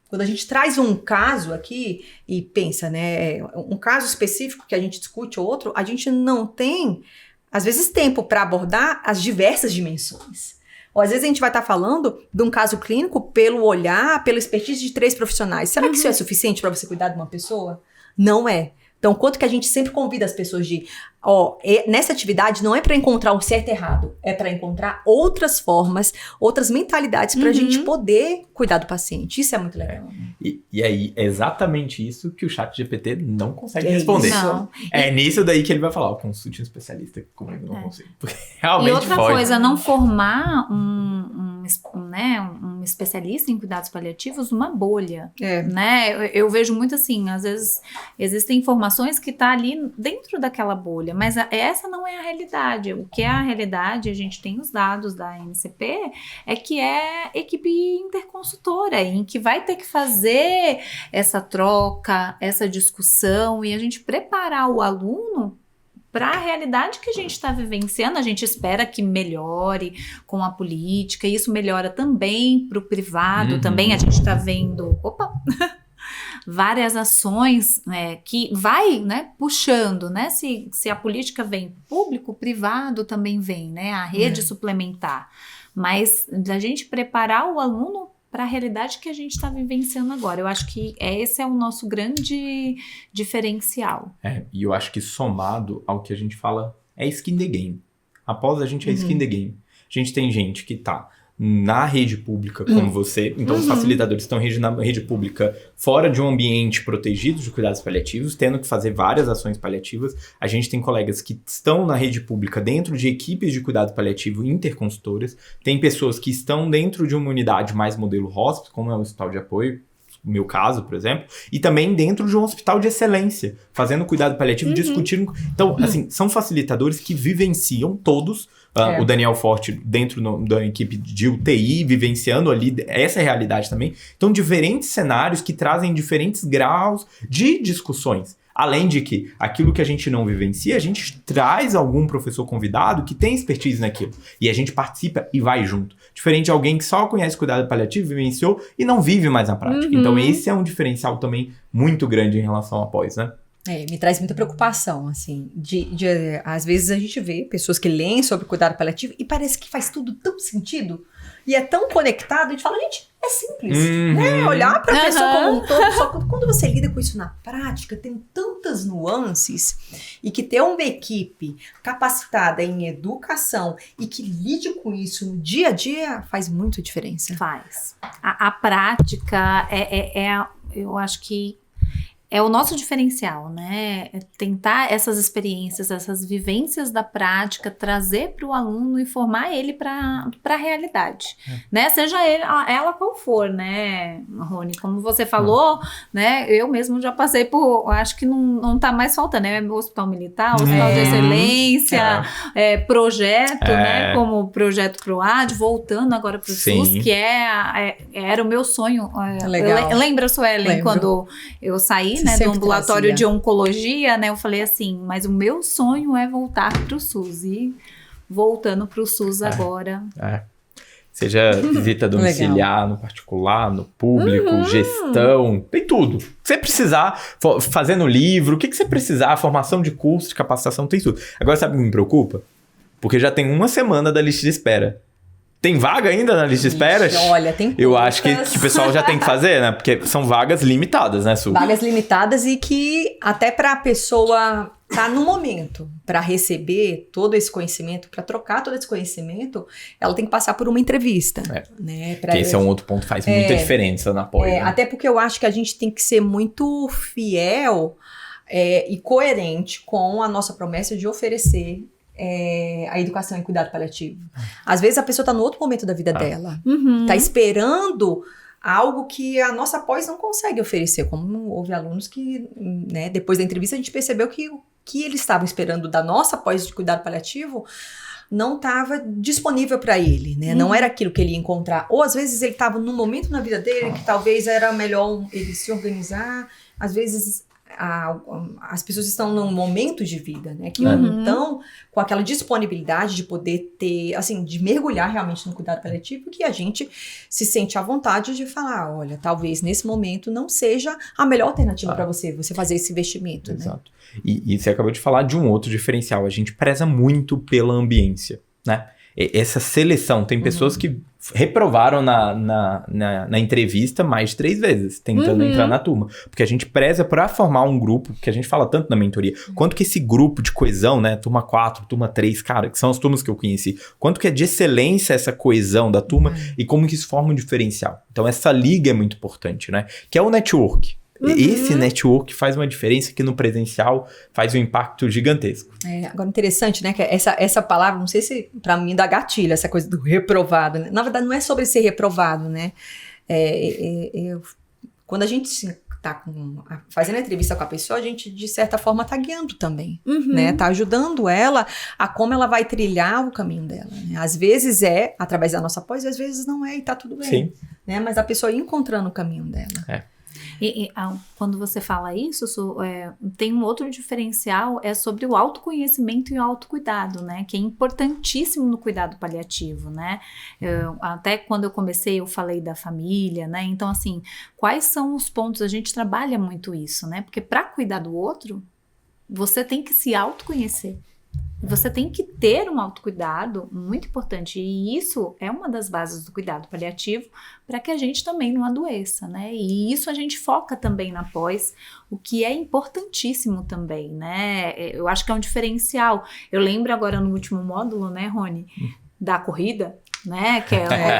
Speaker 2: Quando a gente traz um caso aqui e pensa, né, um caso específico que a gente discute outro, a gente não tem, às vezes, tempo para abordar as diversas dimensões. Ou às vezes a gente vai estar falando de um caso clínico pelo olhar, pela expertise de 3 profissionais. Será que isso é suficiente para você cuidar de uma pessoa? Não é. Então, quanto que a gente sempre convida as pessoas nessa atividade não é para encontrar o certo e errado, é para encontrar outras formas, outras mentalidades para a gente poder cuidar do paciente. Isso é muito legal.
Speaker 1: E aí, é exatamente isso que o ChatGPT não consegue responder.
Speaker 3: Não.
Speaker 1: É nisso daí que ele vai falar, consulte um especialista, como eu não consigo. Porque realmente
Speaker 3: e outra
Speaker 1: foge.
Speaker 3: coisa, não formar um especialista em cuidados paliativos numa bolha, né? Eu vejo muito assim, às vezes existem informações que tá ali dentro daquela bolha, mas essa não é a realidade. O que é a realidade, a gente tem os dados da NCP, é que é equipe interconsultora, em que vai ter que fazer essa troca, essa discussão e a gente preparar o aluno para a realidade que a gente está vivenciando. A gente espera que melhore com a política, e isso melhora também para o privado, também a gente está vendo várias ações que vai, né, puxando, né, se a política vem público, o privado também vem, né, a rede suplementar, mas da gente preparar o aluno para a realidade que a gente está vivenciando agora. Eu acho que esse é o nosso grande diferencial.
Speaker 1: E eu acho que somado ao que a gente fala, é skin the game. Após a gente é skin the game. A gente tem gente que tá na rede pública, como você. Então, os facilitadores estão na rede pública fora de um ambiente protegido de cuidados paliativos, tendo que fazer várias ações paliativas. A gente tem colegas que estão na rede pública dentro de equipes de cuidado paliativo interconsultoras. Tem pessoas que estão dentro de uma unidade mais modelo hospital, como é o hospital de apoio, no meu caso, por exemplo, e também dentro de um hospital de excelência, fazendo cuidado paliativo, discutindo. Então, assim, são facilitadores que vivenciam todos. O Daniel Forte dentro da equipe de UTI, vivenciando ali essa realidade também. Então, diferentes cenários que trazem diferentes graus de discussões. Além de que aquilo que a gente não vivencia, a gente traz algum professor convidado que tem expertise naquilo. E a gente participa e vai junto. Diferente de alguém que só conhece cuidado paliativo, vivenciou e não vive mais na prática. Então, esse é um diferencial também muito grande em relação ao pós, né?
Speaker 2: Me traz muita preocupação, assim, às vezes a gente vê pessoas que leem sobre cuidado paliativo e parece que faz tudo tão sentido e é tão conectado, a gente fala, gente, é simples, né? Olhar para a pessoa como um todo, só que quando você lida com isso na prática, tem tantas nuances e que ter uma equipe capacitada em educação e que lide com isso no dia a dia faz muita diferença.
Speaker 3: Faz. A prática eu acho que é o nosso diferencial, né? Tentar essas experiências, essas vivências da prática, trazer para o aluno e formar ele para a realidade, né? Seja ela qual for, né, Rony? Como você falou, né? Eu mesmo já passei por, acho que não tá mais faltando, né? Meu hospital militar, hospital de excelência, projeto, né? Como projeto PROAD, voltando agora para o SUS, que era o meu sonho.
Speaker 2: Legal.
Speaker 3: Lembra, Suelen, quando eu saí, né, do ambulatório
Speaker 2: trazia
Speaker 3: de oncologia, né, eu falei assim, mas o meu sonho é voltar para o SUS, e voltando para o SUS agora.
Speaker 1: Seja visita domiciliar, no particular, no público, gestão, tem tudo. O que você precisar, fazendo livro, o que você precisar, formação de curso, de capacitação, tem tudo. Agora, sabe o que me preocupa? Porque já tem uma semana da lista de espera. Tem vaga ainda na lista de espera?
Speaker 2: Olha, tem poucas.
Speaker 1: Eu acho que o pessoal já tem que fazer, né? Porque são vagas limitadas, né, Su?
Speaker 2: Vagas limitadas e que até para a pessoa tá no momento para receber todo esse conhecimento, para trocar todo esse conhecimento, ela tem que passar por uma entrevista. Né?
Speaker 1: Que esse é um outro ponto que faz muita diferença na pós. Né?
Speaker 2: Até porque eu acho que a gente tem que ser muito fiel e coerente com a nossa promessa de oferecer a educação e cuidado paliativo. Às vezes a pessoa está no outro momento da vida dela, está esperando algo que a nossa pós não consegue oferecer, como houve alunos que, né, depois da entrevista a gente percebeu que o que eles estavam esperando da nossa pós de cuidado paliativo não estava disponível para ele, né? Não era aquilo que ele ia encontrar. Ou às vezes ele estava num momento na vida dele que talvez era melhor ele se organizar, às vezes as pessoas estão num momento de vida, né? Que não estão com aquela disponibilidade de poder ter, assim, de mergulhar realmente no cuidado paliativo, que a gente se sente à vontade de falar, olha, talvez nesse momento não seja a melhor alternativa para você fazer esse investimento. Exato.
Speaker 1: Né? E você acabou de falar de um outro diferencial. A gente preza muito pela ambiência, né? Essa seleção, tem pessoas que reprovaram na entrevista mais de 3 vezes, tentando entrar na turma. Porque a gente preza para formar um grupo, que a gente fala tanto na mentoria, quanto que esse grupo de coesão, né, turma 4, turma 3, cara, que são as turmas que eu conheci, quanto que é de excelência essa coesão da turma e como que isso forma um diferencial. Então essa liga é muito importante, né, que é o network. Esse network faz uma diferença que no presencial faz um impacto gigantesco.
Speaker 2: Agora, interessante, né? Que essa palavra, não sei se pra mim dá gatilho, essa coisa do reprovado. Né? Na verdade, não é sobre ser reprovado, né? Quando a gente tá fazendo a entrevista com a pessoa, a gente, de certa forma, tá guiando também, né? Tá ajudando ela a como ela vai trilhar o caminho dela. Né? Às vezes é através da nossa pós, às vezes não é, e tá tudo bem.
Speaker 1: Sim.
Speaker 2: Né? Mas a pessoa ir encontrando o caminho dela.
Speaker 3: Quando você fala isso, tem um outro diferencial, sobre o autoconhecimento e o autocuidado, né? Que é importantíssimo no cuidado paliativo, né? Até quando eu comecei, eu falei da família, né? Então, assim, quais são os pontos? A gente trabalha muito isso, né? Porque para cuidar do outro, você tem que se autoconhecer. Você tem que ter um autocuidado muito importante, e isso é uma das bases do cuidado paliativo para que a gente também não adoeça, né? E isso a gente foca também na pós, o que é importantíssimo também, né? Eu acho que é um diferencial. Eu lembro agora no último módulo, né, Rony, da corrida, né, que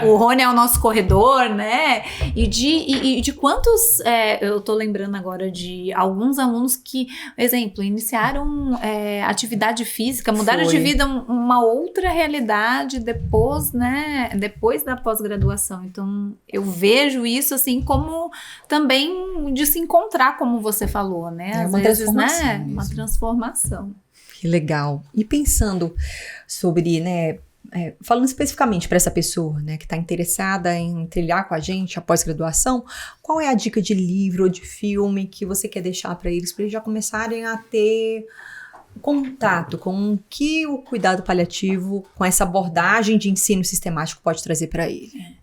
Speaker 3: o Rony é o nosso corredor, né, e de quantos, eu tô lembrando agora de alguns alunos que, exemplo, iniciaram atividade física, mudaram de vida, uma outra realidade depois, né, depois da pós-graduação. Então, eu vejo isso, assim, como também de se encontrar, como você falou, né, às vezes,
Speaker 2: transformação,
Speaker 3: né, uma transformação.
Speaker 2: Que legal. E pensando sobre, né, falando especificamente para essa pessoa, né, que está interessada em trilhar com a gente a pós-graduação, qual é a dica de livro ou de filme que você quer deixar para eles já começarem a ter contato com o que o cuidado paliativo, com essa abordagem de ensino sistemático pode trazer para ele?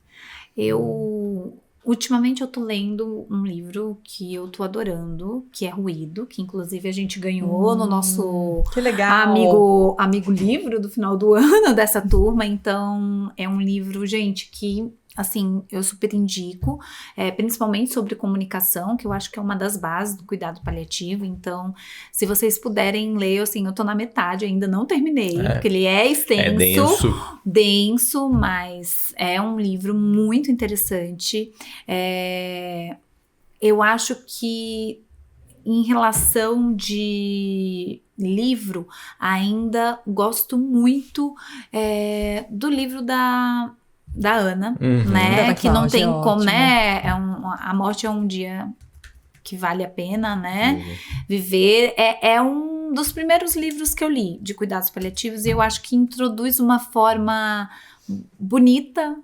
Speaker 3: Ultimamente eu tô lendo um livro que eu tô adorando, que é Ruído, que inclusive a gente ganhou no nosso amigo livro do final do ano dessa turma. Então é um livro, gente, que assim, eu super indico, principalmente sobre comunicação, que eu acho que é uma das bases do cuidado paliativo. Então, se vocês puderem ler, assim, eu tô na metade, ainda não terminei, porque ele é extenso, denso, mas é um livro muito interessante. Eu acho que em relação de livro, ainda gosto muito do livro da Ana, né, que não tem como, né, a morte é um dia que vale a pena, né, viver, é um dos primeiros livros que eu li de cuidados paliativos, e eu acho que introduz uma forma bonita,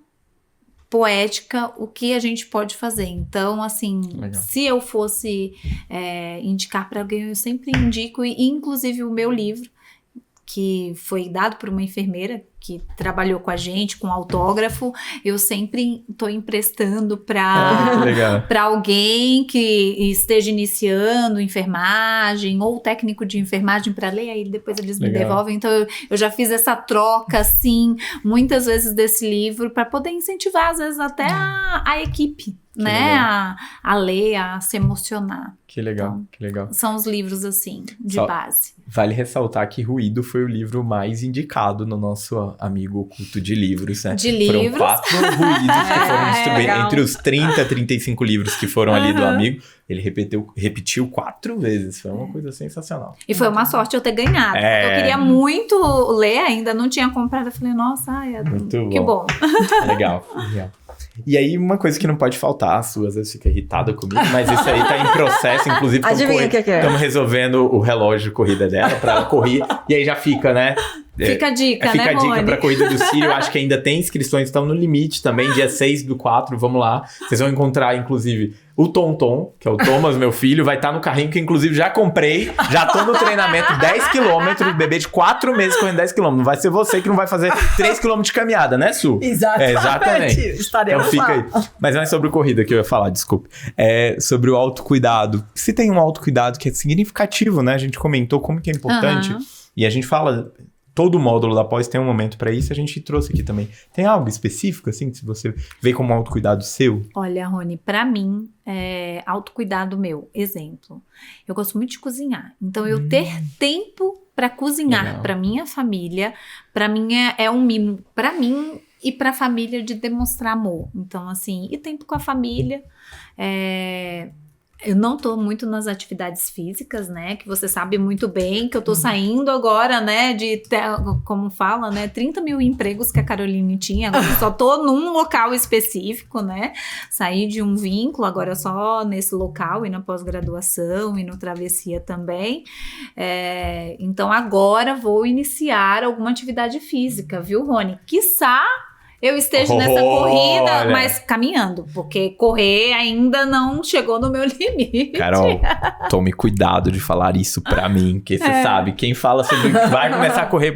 Speaker 3: poética, o que a gente pode fazer. Então, assim, se eu fosse indicar para alguém, eu sempre indico, e inclusive o meu livro, que foi dado por uma enfermeira que trabalhou com a gente, com autógrafo, eu sempre estou emprestando para alguém que esteja iniciando enfermagem ou técnico de enfermagem para ler, aí depois eles me devolvem. Então eu já fiz essa troca, assim, muitas vezes desse livro para poder incentivar, às vezes, até a equipe, né? A ler, a se emocionar.
Speaker 4: Que legal,
Speaker 3: então,
Speaker 4: que legal.
Speaker 3: São os livros, assim, de base.
Speaker 4: Vale ressaltar que Ruído foi o livro mais indicado no nosso amigo oculto de livros, né?
Speaker 3: De livros.
Speaker 4: Foram 4 ruídos que foram distribuídos. Entre os 30, 35 livros que foram ali do amigo, ele repetiu 4 vezes. Foi uma coisa sensacional.
Speaker 3: E foi uma sorte eu ter ganhado. Eu queria muito ler, ainda não tinha comprado. Eu falei, nossa,
Speaker 4: muito
Speaker 3: que bom.
Speaker 4: Legal, legal. E aí, uma coisa que não pode faltar, a Su às vezes fica irritada comigo, mas isso aí tá em processo, inclusive estamos resolvendo o relógio de corrida dela pra ela correr, e aí já fica, né?
Speaker 3: Fica a dica,
Speaker 4: fica
Speaker 3: né,
Speaker 4: a dica
Speaker 3: Rony?
Speaker 4: pra corrida do Círio, eu acho que ainda tem inscrições, estão no limite também, dia 6/4, vamos lá. Vocês vão encontrar, inclusive, o Tonton, que é o Thomas, meu filho, vai estar no carrinho que, inclusive, já comprei, já tô no treinamento 10 km, bebê de 4 meses correndo 10 km. Não vai ser você que não vai fazer 3 km de caminhada, né, Su?
Speaker 2: Exatamente.
Speaker 4: Então fica aí. Mas não é sobre corrida que eu ia falar, desculpe. É sobre o autocuidado. Se tem um autocuidado que é significativo, né? A gente comentou como que é importante. E a gente fala... Todo módulo da pós tem um momento pra isso, a gente trouxe aqui também. Tem algo específico, assim, que você vê como autocuidado seu?
Speaker 3: Olha, Rony, pra mim, autocuidado meu, exemplo. Eu gosto muito de cozinhar. Então, eu ter tempo pra cozinhar pra minha família, pra mim é um mimo pra mim e pra família de demonstrar amor. Então, assim, e tempo com a família, eu não tô muito nas atividades físicas, né? Que você sabe muito bem que eu tô saindo agora, né? Como fala, né? 30 mil empregos que a Caroline tinha. Agora eu só tô num local específico, né? Saí de um vínculo, agora só nesse local e na pós-graduação e no Travessia também. Então agora vou iniciar alguma atividade física, viu, Rony? Quiçá eu esteja nessa corrida, mas caminhando, porque correr ainda não chegou no meu limite.
Speaker 4: Carol, tome cuidado de falar isso pra mim, porque você sabe, quem fala sobre vai começar a correr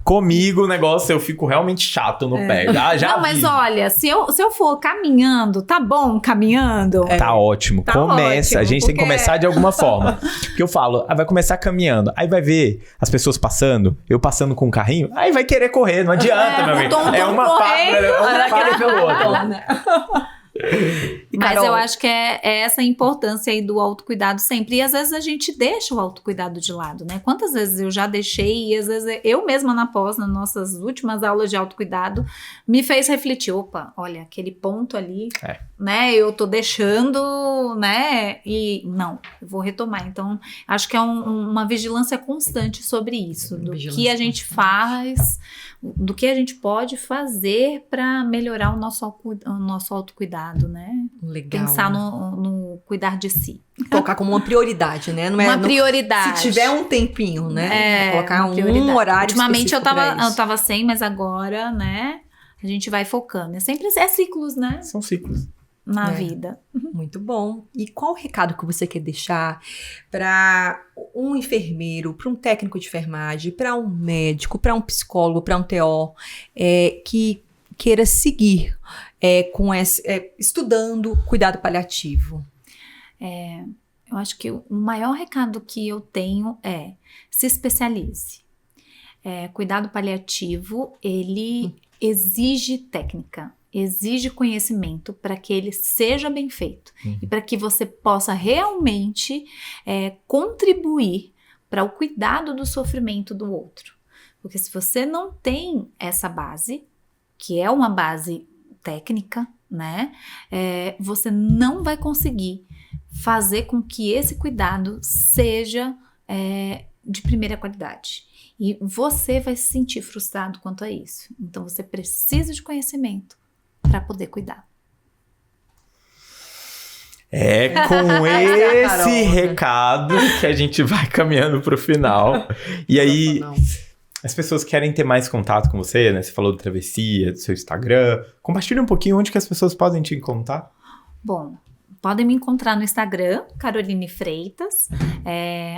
Speaker 4: comigo, o negócio, eu fico realmente chato no pé. Já
Speaker 3: mas olha, se eu for caminhando, tá bom caminhando?
Speaker 4: Tá ótimo, começa. A gente tem que começar de alguma forma. Porque eu falo, vai começar caminhando, aí vai ver as pessoas passando, eu passando com o carrinho, aí vai querer correr, não adianta, meu amigo. É uma parte.
Speaker 3: Mas eu acho que é essa a importância aí do autocuidado sempre. E às vezes a gente deixa o autocuidado de lado, né? Quantas vezes eu já deixei, e às vezes eu mesma nas nossas últimas aulas de autocuidado, me fez refletir, opa, olha, aquele ponto ali, né? Eu tô deixando, né? E não, eu vou retomar. Então, acho que é uma vigilância constante sobre isso, do que a gente faz, do que a gente pode fazer para melhorar o nosso autocuidado, né?
Speaker 2: Legal.
Speaker 3: Pensar no cuidar de si.
Speaker 2: Colocar como uma prioridade, né? Não é
Speaker 3: uma prioridade.
Speaker 2: Se tiver um tempinho, né? Colocar um horário.
Speaker 3: Ultimamente eu tava sem, mas agora, né? A gente vai focando. Sempre ciclos, né?
Speaker 4: São ciclos.
Speaker 3: Na vida.
Speaker 2: Muito bom. E qual o recado que você quer deixar para um enfermeiro, para um técnico de enfermagem, para um médico, para um psicólogo, para um TO, que queira seguir estudando cuidado paliativo?
Speaker 3: Eu acho que o maior recado que eu tenho é: se especialize. Cuidado paliativo, ele exige técnica, exige conhecimento para que ele seja bem feito e para que você possa realmente contribuir para o cuidado do sofrimento do outro. Porque se você não tem essa base, que é uma base técnica, né, você não vai conseguir fazer com que esse cuidado seja de primeira qualidade. E você vai se sentir frustrado quanto a isso. Então, você precisa de conhecimento para poder cuidar.
Speaker 4: Com esse recado que a gente vai caminhando para o final. E aí, as pessoas querem ter mais contato com você, né? Você falou do Travessia, do seu Instagram. Compartilha um pouquinho onde que as pessoas podem te encontrar.
Speaker 3: Bom, Podem me encontrar no Instagram, Caroline Freitas.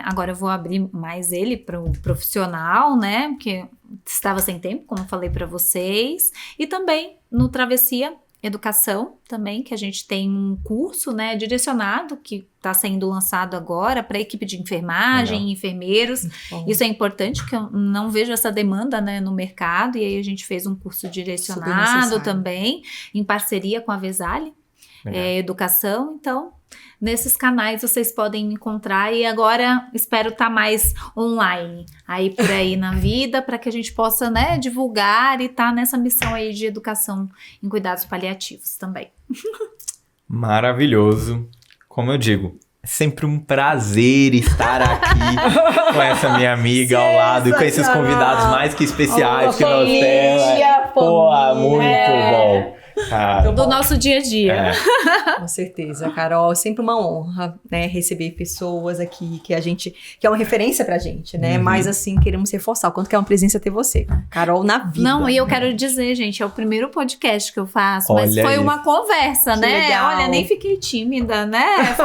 Speaker 3: Agora eu vou abrir mais ele para o profissional, né? Porque estava sem tempo, como eu falei para vocês. E também no Travessia Educação também, que a gente tem um curso, né, direcionado, que está sendo lançado agora para a equipe de enfermagem, enfermeiros. Isso é importante, porque eu não vejo essa demanda, né, no mercado, e aí a gente fez um curso direcionado também, em parceria com a Vesale Educação. Então, nesses canais vocês podem me encontrar, e agora espero estar mais online aí por aí na vida, para que a gente possa, né, divulgar e estar nessa missão aí de educação em cuidados paliativos também.
Speaker 4: Maravilhoso. Como eu digo, é sempre um prazer estar aqui com essa minha amiga ao lado e com esses convidados mais que especiais que nós temos. Pô, muito bom. Cara,
Speaker 3: do nosso dia a dia.
Speaker 2: Com certeza, Carol. Sempre uma honra, né, receber pessoas aqui que é uma referência pra gente, né? Mas assim, queremos reforçar o quanto que é uma presença ter você, Carol, na vida.
Speaker 3: Não, e eu quero dizer, gente, é o primeiro podcast que eu faço, mas foi uma conversa, né?
Speaker 2: Legal.
Speaker 3: Olha, nem fiquei tímida, né?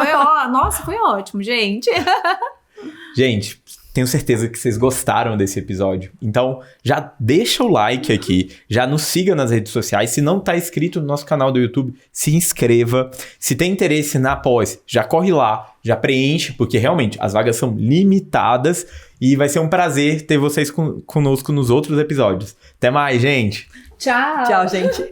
Speaker 3: Nossa, foi ótimo, gente.
Speaker 4: Gente, tenho certeza que vocês gostaram desse episódio. Então, já deixa o like aqui, já nos siga nas redes sociais. Se não tá inscrito no nosso canal do YouTube, se inscreva. Se tem interesse na pós, já corre lá, já preenche, porque realmente as vagas são limitadas e vai ser um prazer ter vocês conosco nos outros episódios. Até mais, gente!
Speaker 3: Tchau!
Speaker 2: Tchau, gente!